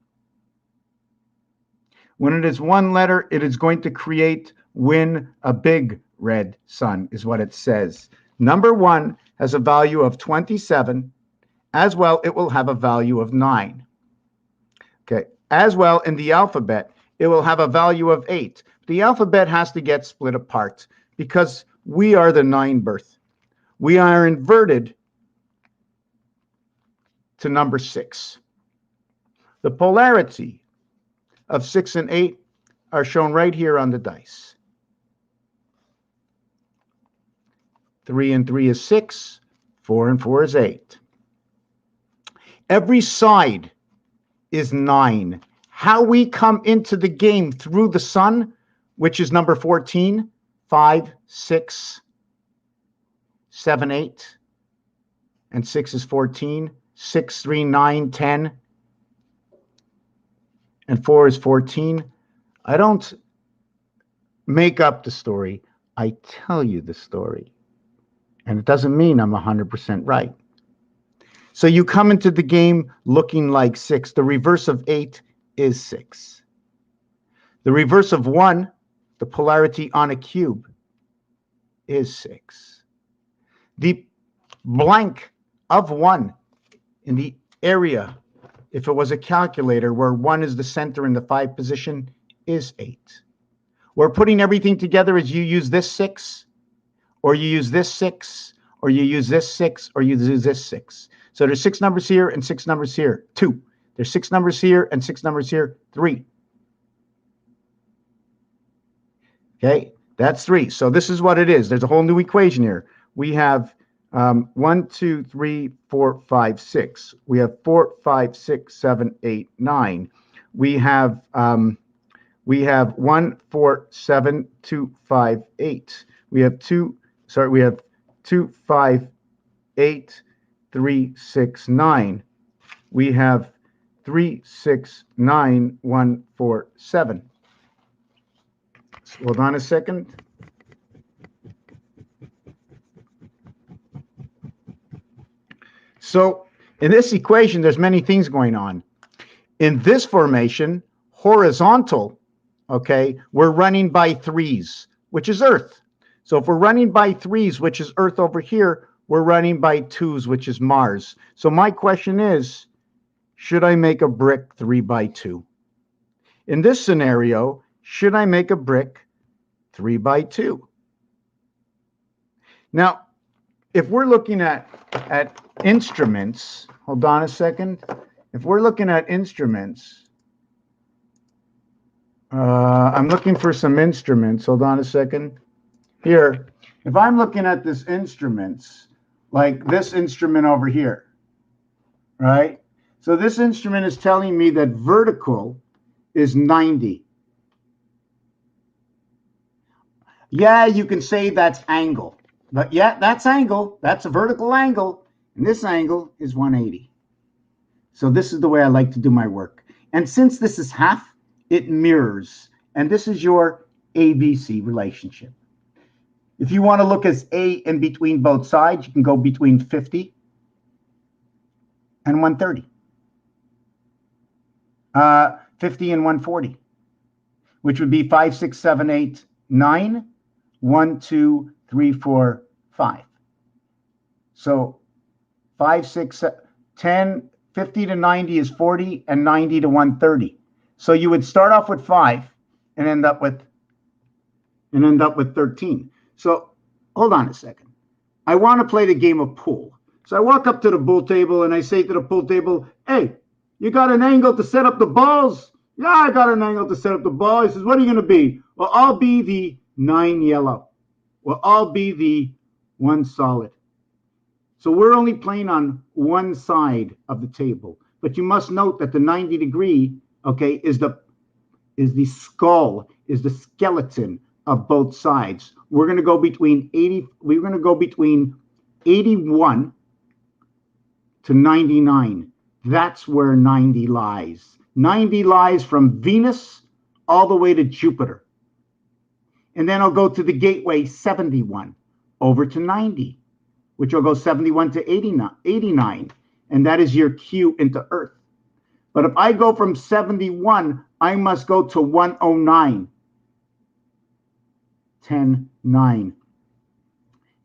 B: When it is 1 letter, it is going to win a big red sun, is what it says. Number 1 has a value of 27. As well, it will have a value of 9. Okay. As well, in the alphabet, it will have a value of 8. The alphabet has to get split apart because we are the 9 birth. We are inverted to number 6. The polarity of 6 and 8 are shown right here on the dice. 3 and 3 is 6. 4 and 4 is 8. Every side is 9. How we come into the game through the sun, which is number 14, 5, 6, 7, 8, and 6 is 14, 6, 3, 9, 10, and 4 is 14. I don't make up the story. I tell you the story. And it doesn't mean I'm 100% right. So you come into the game looking like 6. The reverse of 8 is 6. The reverse of 1, the polarity on a cube, is 6. The blank of 1 in the area, if it was a calculator where 1 is the center in the 5 position, is 8. We're putting everything together as you use this 6, or you use this 6, or you use this 6, or you use this 6. So there's 6 numbers here and 6 numbers here, 2. There's 6 numbers here and 6 numbers here, 3. Okay, that's 3. So this is what it is. There's a whole new equation here. We have 1, 2, 3, 4, 5, 6. We have 4, 5, 6, 7, 8, 9. We have 1, 4, 7, 2, 5, 8. We have 2, 5, 8, 3, 6, 9. We have 3, 6, 9, 1, 4, 7. So hold on a second. So in this equation, there's many things going on. In this formation, horizontal, okay, we're running by 3s, which is Earth. So if we're running by 3s, which is Earth over here, we're running by 2s, which is Mars. So my question is, should I make a brick 3 by 2? In this scenario, should I make a brick 3 by 2? Now, if we're looking at instruments, hold on a second. If we're looking at instruments, I'm looking for some instruments. Hold on a second. Here, if I'm looking at this instruments, like this instrument over here, right? So this instrument is telling me that vertical is 90. Yeah, you can say that's angle. But yeah, that's angle. That's a vertical angle. And this angle is 180. So this is the way I like to do my work. And since this is half, it mirrors. And this is your ABC relationship. If you want to look as A in between both sides, you can go between 50 and 130. 50 and 140, which would be 5, 6, 7, 8, 9, 1, 2, 3, 4, 5. So 5, 6, 10, 50 to 90 is 40, and 90 to 130. So you would start off with 5 and end up with 13. So hold on a second. I want to play the game of pool. So I walk up to the pool table and I say to the pool table, hey, you got an angle to set up the balls? Yeah, I got an angle to set up the ball. He says, what are you going to be? Well, I'll be the 9 yellow. Well, I'll be the 1 solid. So we're only playing on one side of the table. But you must note that the 90 degree, okay, is the skull, is the skeleton of both sides. We're going to go between 81 to 99. That's where 90 lies. 90 lies from Venus all the way to Jupiter. And then I'll go to the gateway 71 over to 90, which will go 71 to 89. And that is your Q into Earth. But if I go from 71, I must go to 109. 10, 9.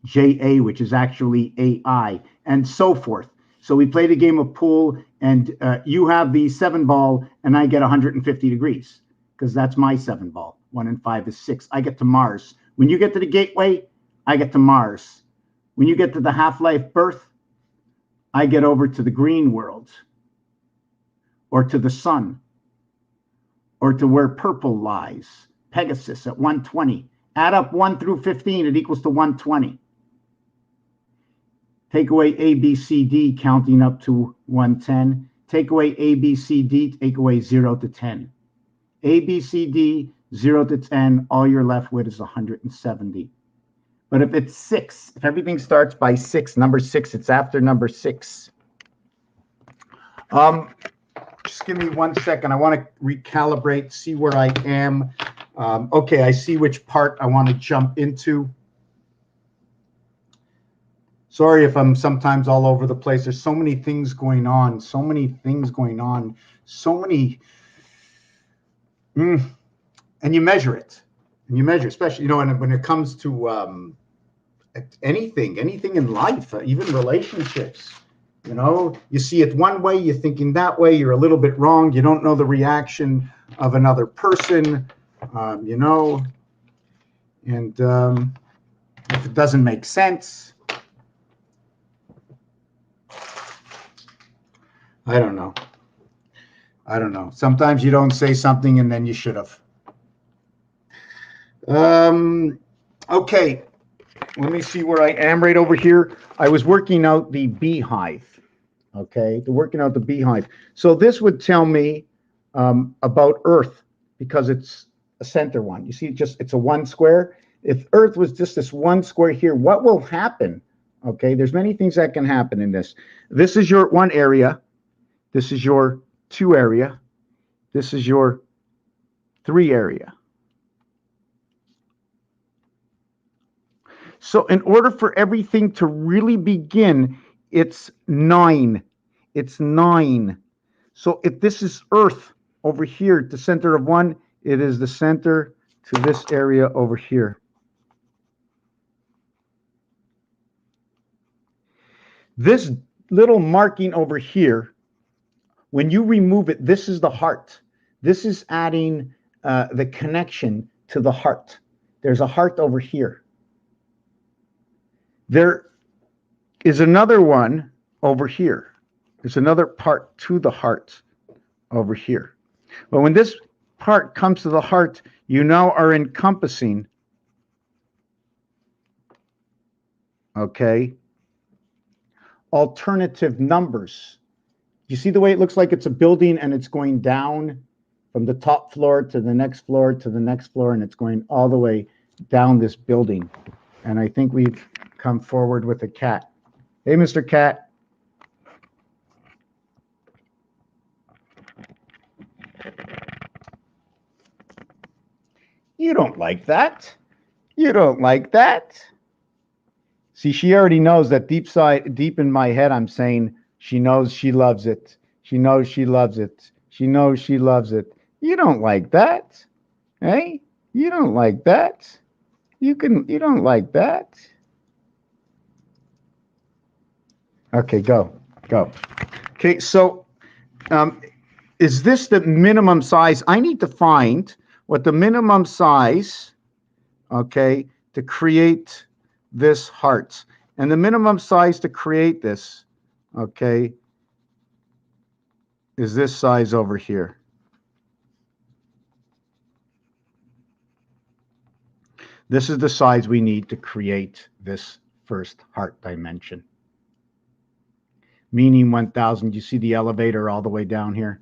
B: JA, which is actually AI, and so forth. So we played a game of pool, and you have the 7 ball, and I get 150 degrees, because that's my 7 ball. 1 and 5 is 6. I get to Mars. When you get to the gateway, I get to Mars. When you get to the half-life birth, I get over to the green world, or to the sun, or to where purple lies, Pegasus at 120. Add up 1 through 15, it equals to 120. take away A, B, C, D, counting up to 110. Take away A, B, C, D, take away 0 to 10. A, B, C, D, 0 to 10, all you're left with is 170. But if it's 6, if everything starts by 6, number 6, it's after number 6. Just give me 1 second. I want to recalibrate, see where I am. Okay, I see which part I want to jump into. Sorry if I'm sometimes all over the place. There's so many things going on, so many things going on, so many. And you measure it. And you measure, especially, you know, when it comes to anything in life, even relationships. You know, you see it one way, you're thinking that way, you're a little bit wrong. You don't know the reaction of another person, you know, and if it doesn't make sense, I don't know. I don't know. Sometimes you don't say something and then you should have. Okay, let me see where I am right over here. I was working out the beehive. Okay, working out the beehive. So this would tell me about Earth because it's a center one. You see, it's a 1 square. If Earth was just this 1 square here, what will happen? Okay, there's many things that can happen in this. This is your 1 area. This is your 2 area. This is your 3 area. So in order for everything to really begin, it's 9. It's 9. So if this is Earth over here, the center of 1, it is the center to this area over here. This little marking over here, when you remove it, this is the heart. This is adding the connection to the heart. There's a heart over here. There is another one over here. There's another part to the heart over here. But when this part comes to the heart, you now are encompassing, okay, alternative numbers. You see the way it looks like it's a building and it's going down from the top floor to the next floor to the next floor, and it's going all the way down this building. And I think we've come forward with a cat. Hey, Mr. Cat. You don't like that. You don't like that. See, she already knows that deep in my head, I'm saying she knows she loves it. She knows she loves it. She knows she loves it. You don't like that. Hey, you don't like that. You don't like that. Okay, go. Okay, so is this the minimum size? I need to find what the minimum size, okay, to create this heart. And the minimum size to create this, okay, is this size over here. This is the size we need to create this first heart dimension. Meaning 1,000. You see the elevator all the way down here?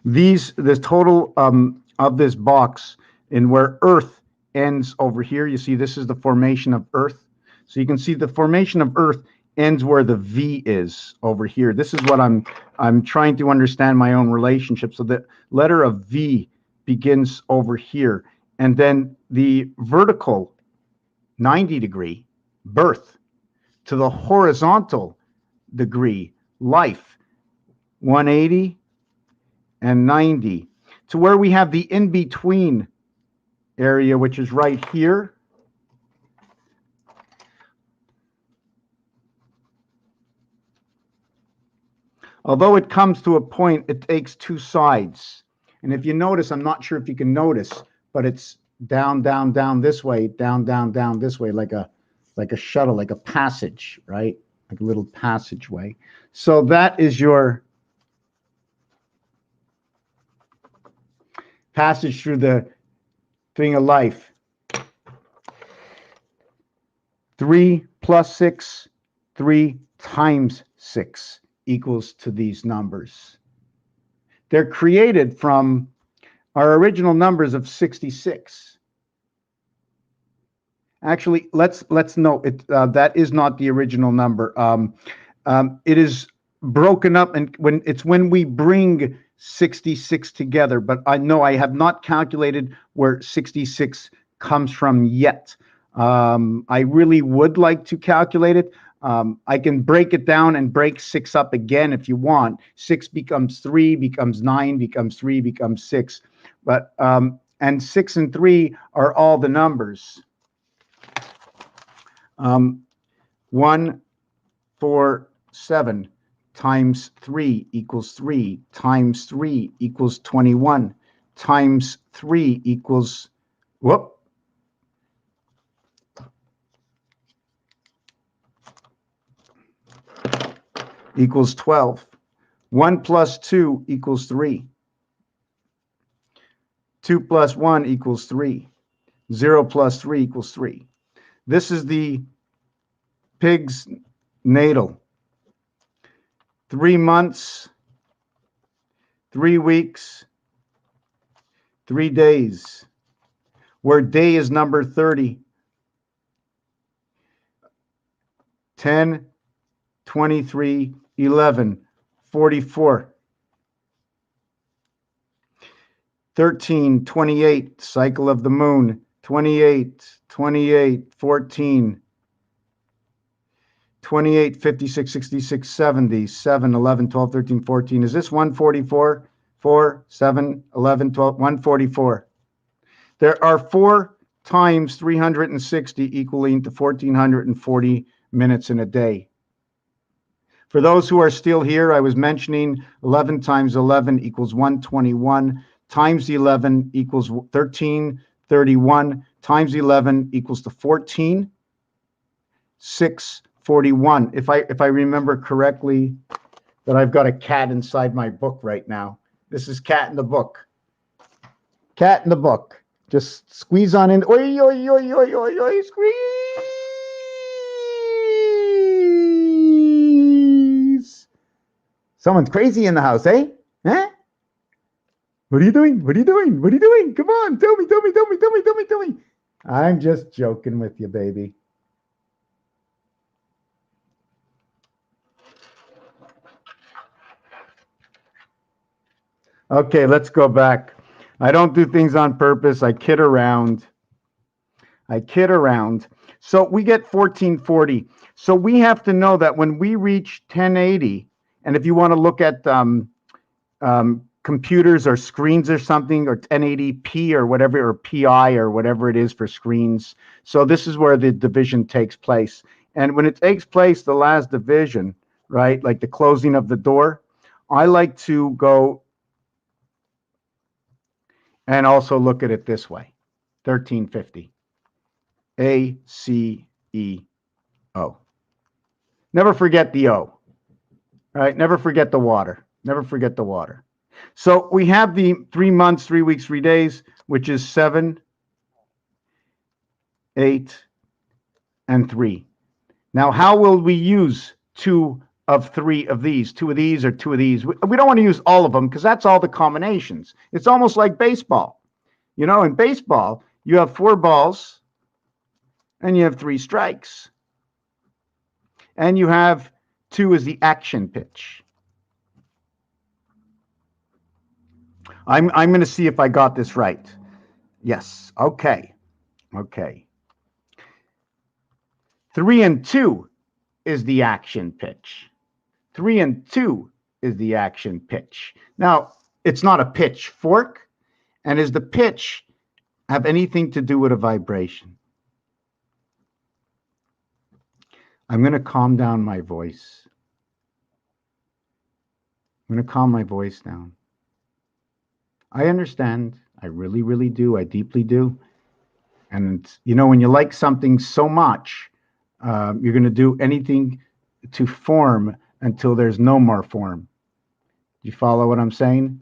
B: The total of this box, and where Earth ends over here, you see this is the formation of Earth. So you can see the formation of Earth ends where the V is over here. This is what I'm trying to understand my own relationship. So the letter of V begins over here, and then the vertical 90-degree birth to the horizontal degree life 180 and 90 to where we have the in-between area, which is right here. Although it comes to a point, it takes 2 sides. And if you notice, I'm not sure if you can notice, but it's down, down, down this way, down, down, down this way, like a shuttle, like a passage, right? Like a little passageway. So that is your passage through the thing of life. 3 plus 6, 3 times 6 equals to these numbers. They're created from our original numbers of 66. Actually, let's note it. That is not the original number. It is broken up, and when we bring 66 together. But I know I have not calculated where 66 comes from yet. I really would like to calculate it. I can break it down and break 6 up again if you want. 6 becomes 3, becomes 9, becomes 3, becomes 6. But and 6 and 3 are all the numbers. 1, 4, 7 times 3 equals 3 times 3 equals 21 times 3 equals equals 12. 1 plus 2 equals 3. 2 plus 1 equals 3. 0 plus 3 equals 3. This is the pig's natal. 3 months, 3 weeks, 3 days, where day is number 30. 10, 23, 11, 44. 13, 28, cycle of the moon. 28, 28, 14. 28, 56, 66, 70, 7, 11, 12, 13, 14. Is this 144? 4, 7, 11, 12, 144. There are 4 times 360 equaling to 1,440 minutes in a day. For those who are still here, I was mentioning 11 times 11 equals 121, times 11 equals 1331, times 11 equals to 14, 641. If I remember correctly, that I've got a cat inside my book right now. This is cat in the book. Cat in the book. Just squeeze on in. Oi, oi, oi, oi, oi, oi, squeeze. Someone's crazy in the house, eh? Huh? What are you doing? What are you doing? What are you doing? Come on, tell me. I'm just joking with you, baby. Okay, let's go back. I don't do things on purpose. I kid around. So we get 1440. So we have to know that when we reach 1080, and if you want to look at computers or screens or something, or 1080p or whatever, or PI or whatever it is for screens. So this is where the division takes place. And when it takes place, the last division, right, like the closing of the door, I like to go and also look at it this way, 1350. A-C-E-O. Never forget the O, right? Never forget the water. Never forget the water. So we have the 3 months, 3 weeks, 3 days, which is 7, 8, and 3. Now, how will we use 2 of 3 of these? 2 of these or 2 of these? We don't want to use all of them because that's all the combinations. It's almost like baseball. You know, in baseball, you have 4 balls and you have 3 strikes. And you have 2 as the action pitch. I'm going to see if I got this right. Yes. Okay. 3 and 2 is the action pitch. 3 and 2 is the action pitch. Now, it's not a pitchfork. And does the pitch have anything to do with a vibration? I'm going to calm down my voice. I'm going to calm my voice down. I understand. I really, really do. I deeply do. And, you know, when you like something so much, you're going to do anything to form until there's no more form. Do you follow what I'm saying?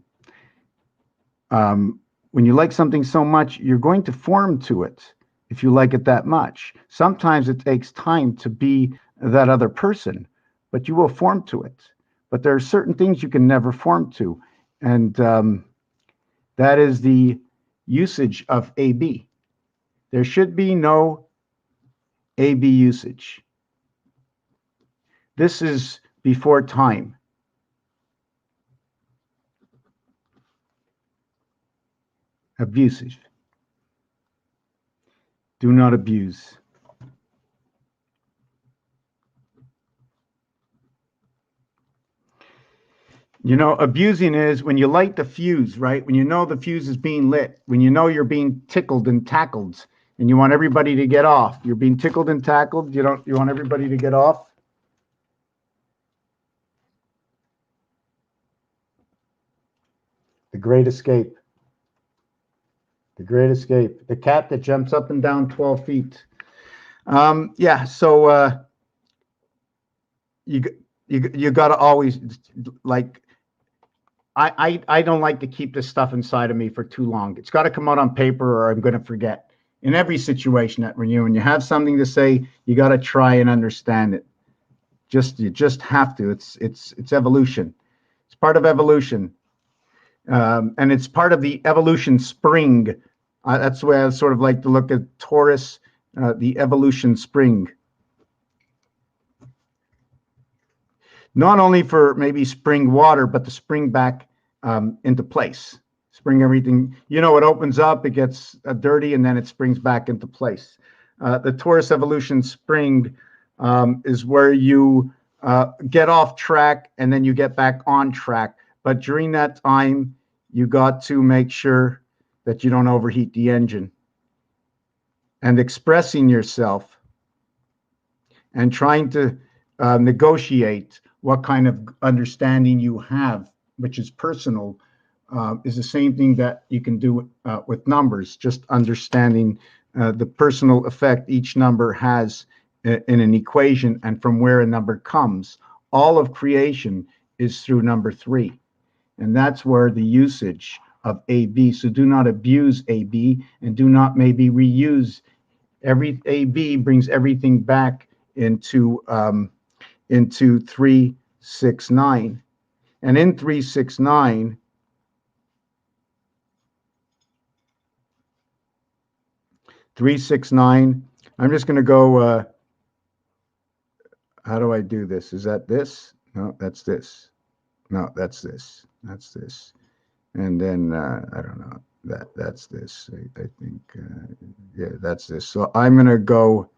B: When you like something so much, you're going to form to it if you like it that much. Sometimes it takes time to be that other person, but you will form to it. But there are certain things you can never form to, and that is the usage of AB. There should be no AB usage. This is before time. Abusive. Do not abuse. You know, abusing is when you light the fuse, right? When you know the fuse is being lit, when you know you're being tickled and tackled, and you want everybody to get off. You're being tickled and tackled. You want everybody to get off. The Great Escape. The Great Escape. The cat that jumps up and down 12 feet. Yeah, so you got to always, like, I don't like to keep this stuff inside of me for too long. It's got to come out on paper or I'm going to forget. In every situation at Renew, when you have something to say, you got to try and understand it. You just have to. It's evolution. It's part of evolution. And it's part of the evolution spring. That's the way I sort of like to look at Taurus, the evolution spring. Not only for maybe spring water, but to spring back into place. Spring everything. You know, it opens up, it gets dirty, and then it springs back into place. The Taurus evolution spring is where you get off track and then you get back on track. But during that time, you got to make sure that you don't overheat the engine. And expressing yourself and trying to negotiate what kind of understanding you have, which is personal, is the same thing that you can do with numbers, just understanding the personal effect each number has in an equation and from where a number comes. All of creation is through number 3. And that's where the usage of AB. So do not abuse AB and do not maybe reuse. Every AB brings everything back into 369. And in 369, I'm just going to go, how do I do this? Is that this? No, that's this. No, that's this. That's this. And then, I don't know, that's this. I think, yeah, that's this. So I'm going to go.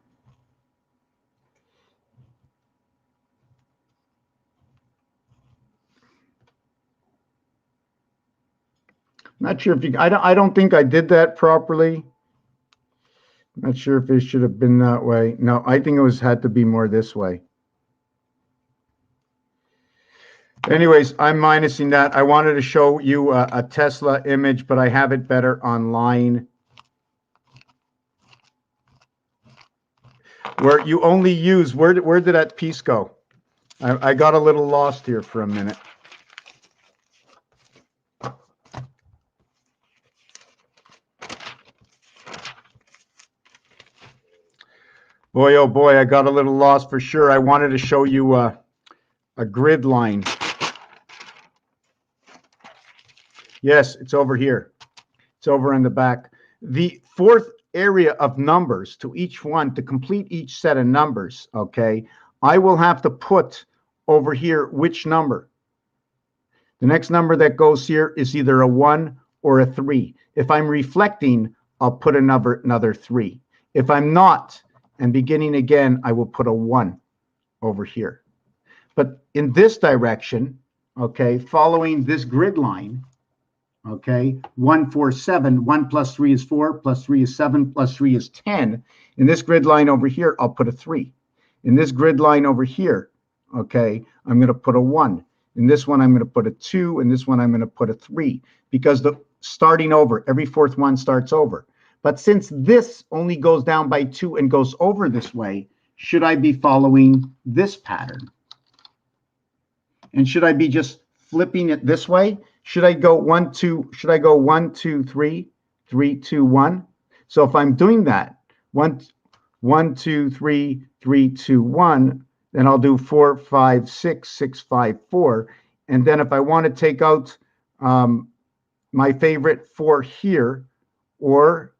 B: Not sure if you, I don't think I did that properly. Not sure if it should have been that way. No, I think it had to be more this way. Anyways, I'm minusing that. I wanted to show you a Tesla image, but I have it better online. Where you only use, where did that piece go? I got a little lost here for a minute. Boy, oh boy, I got a little lost for sure. I wanted to show you a grid line. Yes, it's over here. It's over in the back. The fourth area of numbers to each one, to complete each set of numbers, okay, I will have to put over here which number. The next number that goes here is either a 1 or a 3. If I'm reflecting, I'll put another 3. If I'm not, and beginning again, I will put a 1 over here. But in this direction, okay, following this grid line, okay, 1, 4, 7, 1 plus 3 is 4, plus 3 is 7, plus 3 is 10. In this grid line over here, I'll put a 3. In this grid line over here, okay, I'm going to put a 1. In this one, I'm going to put a 2. In this one, I'm going to put a 3. Because the starting over, every fourth one starts over. But since this only goes down by 2 and goes over this way, should I be following this pattern? And should I be just flipping it this way? Should I go 1, 2, should I go 1, 2, 3, 3, 2, 1? So if I'm doing that, 1, 2, 3, 3, 2, 1, Then I'll do 4, 5, 6, 6, 5, 4. And then if I want to take out my favorite 4 here, or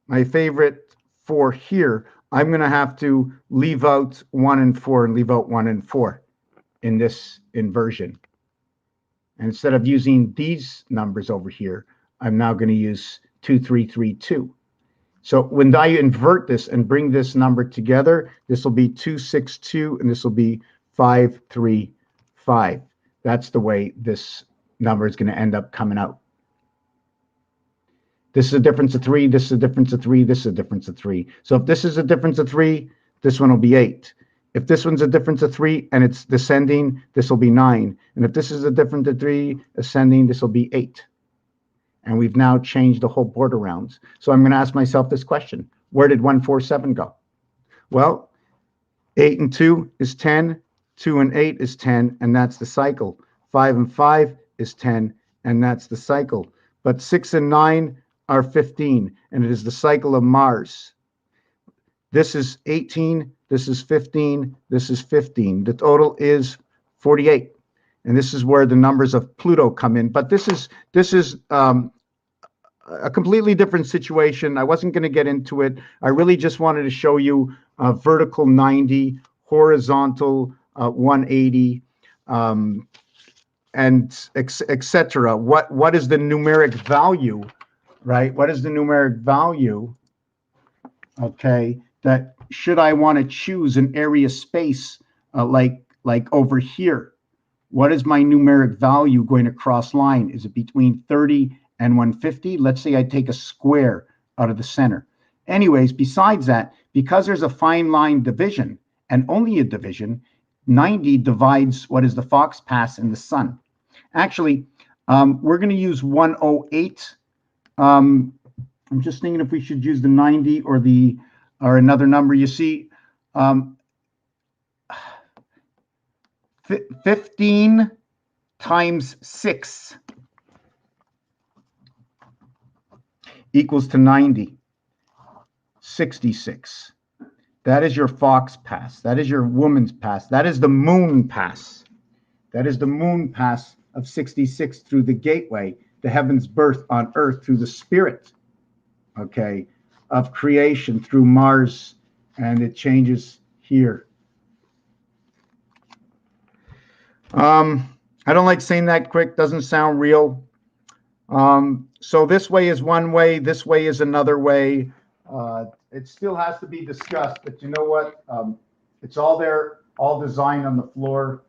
B: my favorite 4 here, I'm going to have to leave out 1 and 4 and leave out 1 and 4 in this inversion. And instead of using these numbers over here, I'm now going to use 2, 3, 3, 2. So when I invert this and bring this number together, this will be 2, 6, 2, and this will be 5, 3, 5. That's the way this number is going to end up coming out. This is a difference of 3, this is a difference of 3, this is a difference of 3. So if this is a difference of 3, this one will be 8. If this one's a difference of 3 and it's descending, this will be 9. And if this is a difference of 3 ascending, this will be 8. And we've now changed the whole board around. So I'm going to ask myself this question. Where did 1, 4, 7 go? Well, 8 and 2 is 10. 2 and 8 is 10, and that's the cycle. 5 and 5 is 10, and that's the cycle. But 6 and 9 are 15, and it is the cycle of Mars. This is 18, this is 15, this is 15. The total is 48. And this is where the numbers of Pluto come in. But this is a completely different situation. I wasn't going to get into it. I really just wanted to show you vertical 90, horizontal 180, and etc. What is the numeric value, right? What is the numeric value, okay, that should I want to choose an area space like over here? What is my numeric value going across line? Is it between 30 and 150? Let's say I take a square out of the center. Anyways, besides that, because there's a fine line division, and only a division, 90 divides what is the Fox Pass in the sun. Actually, we're going to use 108. I'm just thinking if we should use the 90 or another number. You see, 15 times 6 equals to 90. 66. That is your Fox Pass. That is your Woman's Pass. That is the Moon Pass. That is the Moon Pass of 66 through the gateway, the heaven's birth on earth through the spirit, okay, of creation through Mars, and it changes here. I don't like saying that quick, doesn't sound real. So this way is one way, this way is another way. It still has to be discussed, but you know what? It's all there, all designed on the floor.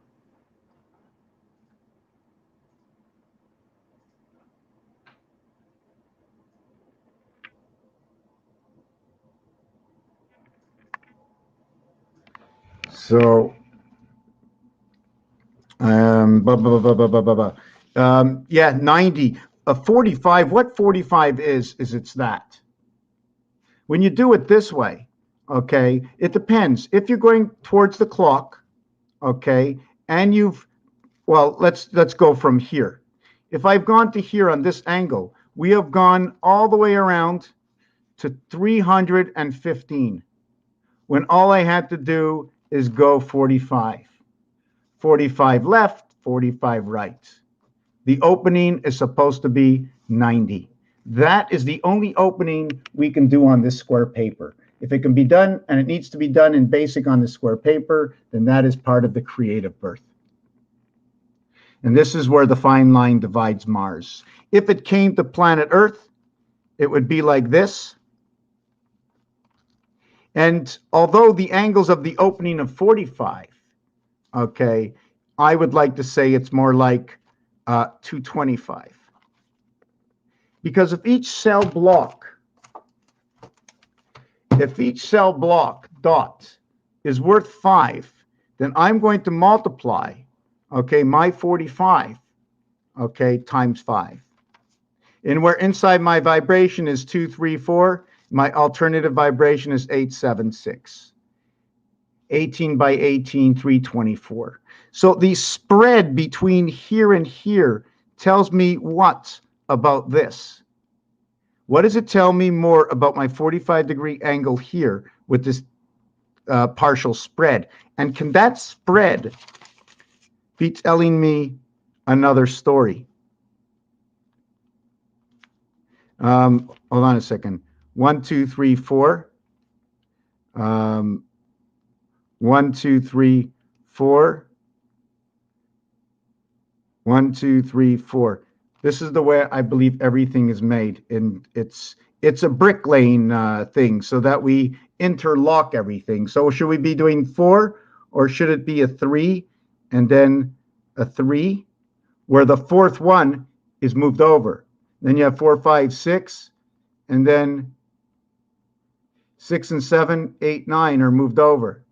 B: So, yeah, 90. 45, what 45 is it's that. When you do it this way, okay, it depends. If you're going towards the clock, okay, and well, let's go from here. If I've gone to here on this angle, we have gone all the way around to 315, when all I had to do is go 45. 45 left, 45 right. The opening is supposed to be 90. That is the only opening we can do on this square paper. If it can be done, and it needs to be done in basic on the square paper, then that is part of the creative birth. And this is where the fine line divides Mars. If it came to planet Earth, it would be like this. And although the angles of the opening of 45, okay, I would like to say it's more like 225. Because if each cell block dot is worth 5, then I'm going to multiply, okay, my 45, okay, times 5. And where inside my vibration is 234, my alternative vibration is 876. 18 by 18, 324. So the spread between here and here tells me what about this? What does it tell me more about my 45-degree angle here with this partial spread. And can that spread be telling me another story? Hold on a second. 1, 2, 3, 4. 1, 2, 3, 4. 1, 2, 3, 4. This is the way I believe everything is made, and it's a bricklaying thing, so that we interlock everything. So should we be doing 4, or should it be a 3 and then a 3, where the fourth one is moved over? Then you have 4, 5, 6, and then 6 and 7, 8, 9 are moved over.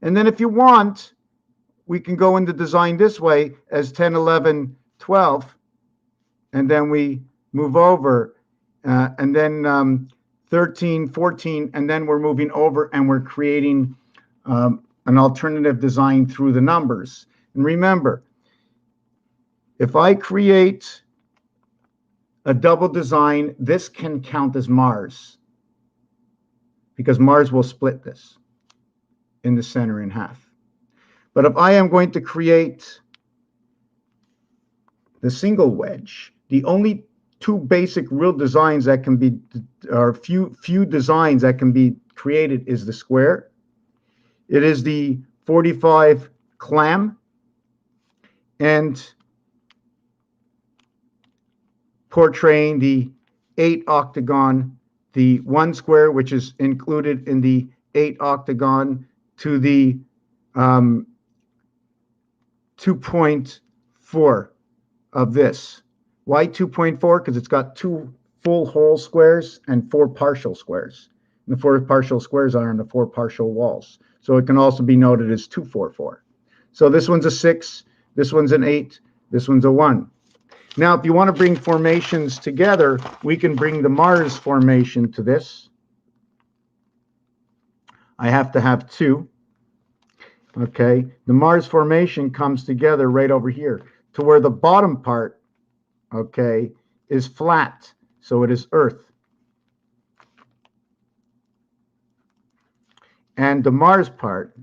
B: And then if you want, we can go into design this way as 10, 11, 12, and then we move over, and then 13, 14, and then we're moving over and we're creating an alternative design through the numbers. And remember, if I create a double design, this can count as Mars, because Mars will split this in the center in half. But if I am going to create the single wedge, the only two basic real designs that can be, or few designs that can be created, is the square. It is the 45 clam, and portraying the 8 octagon, the 1 square, which is included in the 8 octagon, to the 2.4 of this. Why 2.4? Because it's got 2 full whole squares and 4 partial squares. And the 4 partial squares are on the 4 partial walls. So it can also be noted as 244. So this one's a 6, this one's an 8, this one's a 1. Now, if you want to bring formations together, we can bring the Mars formation to this. I have to have 2. Okay, the Mars formation comes together right over here to where the bottom part, okay, is flat. So it is Earth. And the Mars part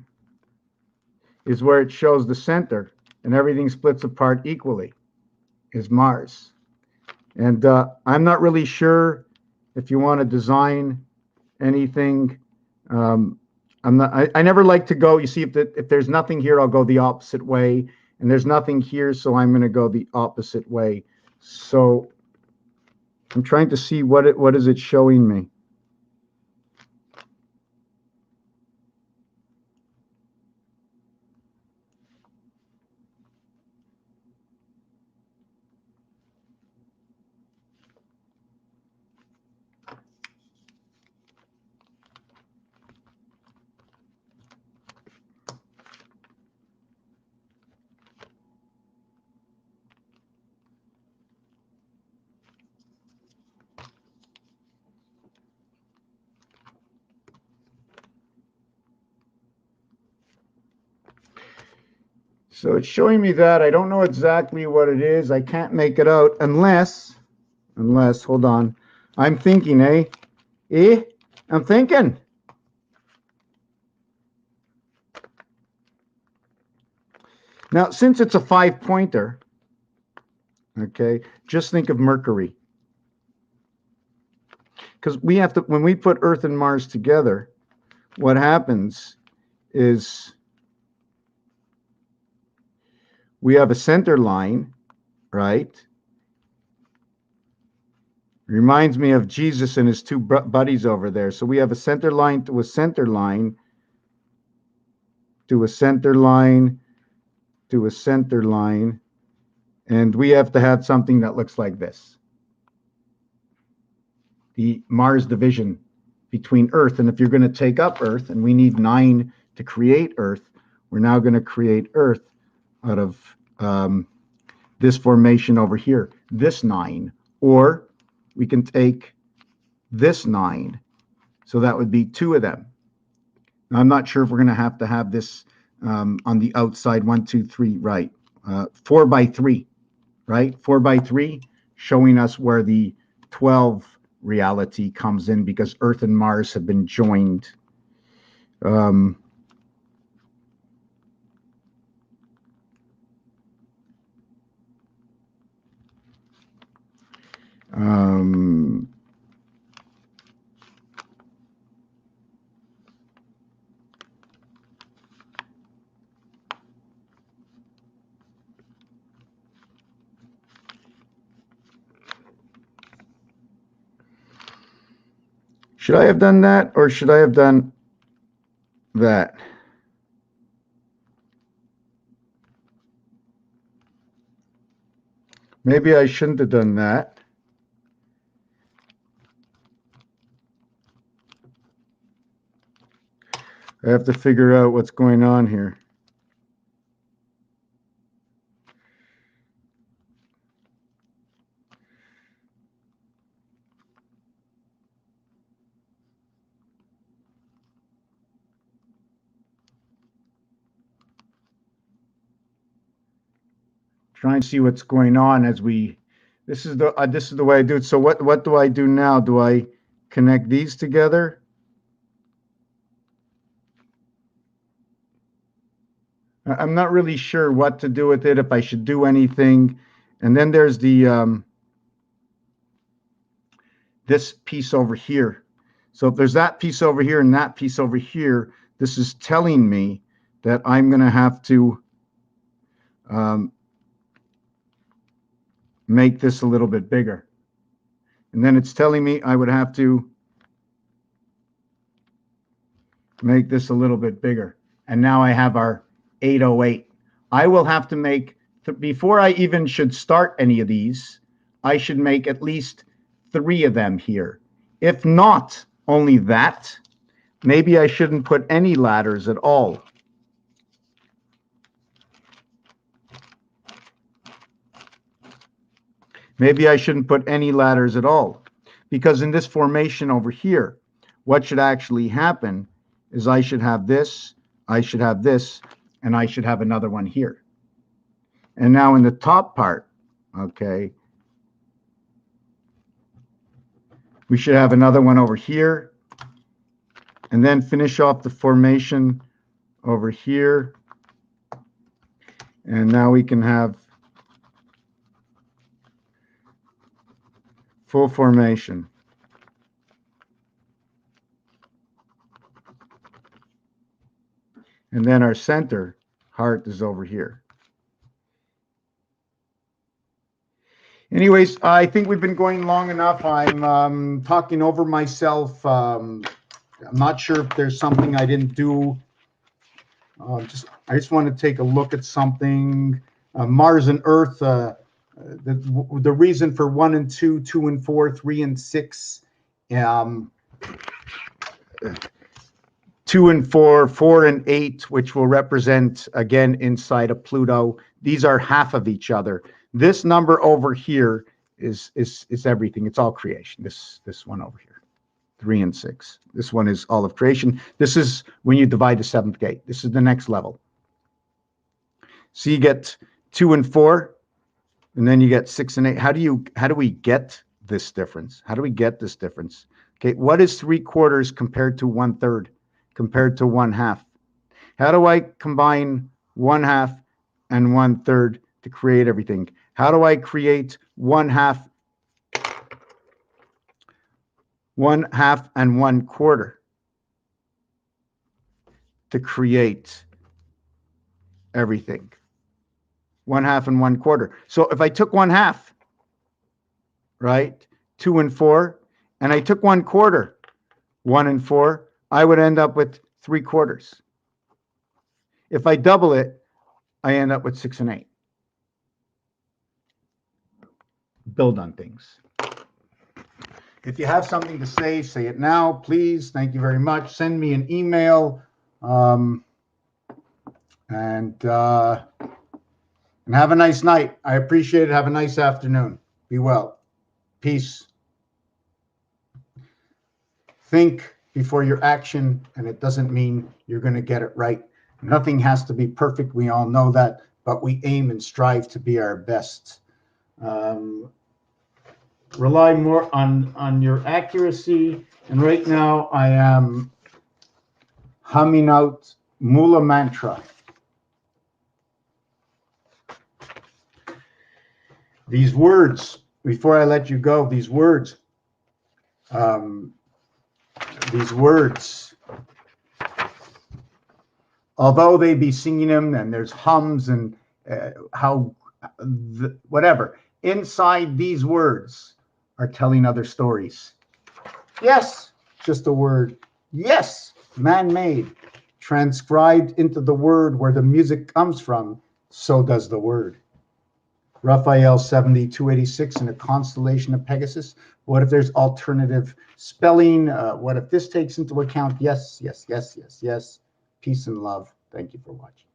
B: is where it shows the center and everything splits apart equally, is Mars. And I'm not really sure if you want to design anything. I never like to go, you see, if there's nothing here, I'll go the opposite way. And there's nothing here, so I'm going to go the opposite way. So I'm trying to see what is it showing me. So it's showing me that. I don't know exactly what it is. I can't make it out unless, hold on. I'm thinking, I'm thinking. Now, since it's a 5-pointer, okay, just think of Mercury. Because we have to, when we put Earth and Mars together, what happens is we have a center line, right? Reminds me of Jesus and his 2 buddies over there. So we have a center line to a center line to a center line to a center line. And we have to have something that looks like this. The Mars division between Earth. And if you're going to take up Earth, and we need 9 to create Earth, we're now going to create Earth out of this formation over here, this 9. Or we can take this 9. So that would be 2 of them. Now, I'm not sure if we're going to have this on the outside. 1, 2, 3, right. 4 by 3, right? 4 by 3, showing us where the 12 reality comes in, because Earth and Mars have been joined. Um, um, should I have done that, or should I have done that? Maybe I shouldn't have done that. I have to figure out what's going on here. Trying to see what's going on as we. This is the way I do it. So what do I do now? Do I connect these together? I'm not really sure what to do with it, if I should do anything. And then there's the this piece over here. So if there's that piece over here and that piece over here, this is telling me that I'm going to have to make this a little bit bigger. And then it's telling me I would have to make this a little bit bigger. And now I have our 808. I will have to make, before I even should start any of these, I should make at least 3 of them here. If not only that, maybe I shouldn't put any ladders at all. Maybe I shouldn't put any ladders at all, because in this formation over here, what should actually happen is I should have this, I should have this, and I should have another one here. And now in the top part, okay, we should have another one over here, and then finish off the formation over here. And now we can have full formation. And then our center heart is over here. Anyways, I think we've been going long enough. I'm talking over myself. I'm not sure if there's something I didn't do. I just want to take a look at something. Mars and Earth. The reason for 1 and 2, 2 and 4, 3 and 6. 2 and 4, 4 and 8, which will represent, again, inside of Pluto. These are half of each other. This number over here is everything. It's all creation. This one over here, 3 and 6. This one is all of creation. This is when you divide the 7th gate. This is the next level. So you get 2 and 4, and then you get 6 and 8. How do we get this difference? How do we get this difference? Okay, what is 3/4 compared to 1/3? Compared to 1/2? How do I combine 1/2 and 1/3 to create everything? How do I create 1/2, 1/2 and 1/4 to create everything? 1/2 and 1/4. So if I took 1/2, right, 2 and 4, and I took 1/4, 1 and 4, I would end up with 3/4. If I double it, I end up with 6 and 8. Build on things. If you have something to say it now, please. Thank you very much. Send me an email. And have a nice night. I appreciate it. Have a nice afternoon. Be well. Peace. Think before your action, and it doesn't mean you're going to get it right. Nothing has to be perfect. We all know that, but we aim and strive to be our best. Rely more on your accuracy. And right now I am
A: humming out Mula mantra. These words, before I let you go, these words, although they be singing them and there's hums and whatever, inside these words are telling other stories. Yes, just a word. Yes, man-made, transcribed into the word where the music comes from, so does the word. Raphael 7286 in a constellation of Pegasus. What if there's alternative spelling? What if this takes into account? Yes, yes, yes, yes, yes. Peace and love. Thank you for watching.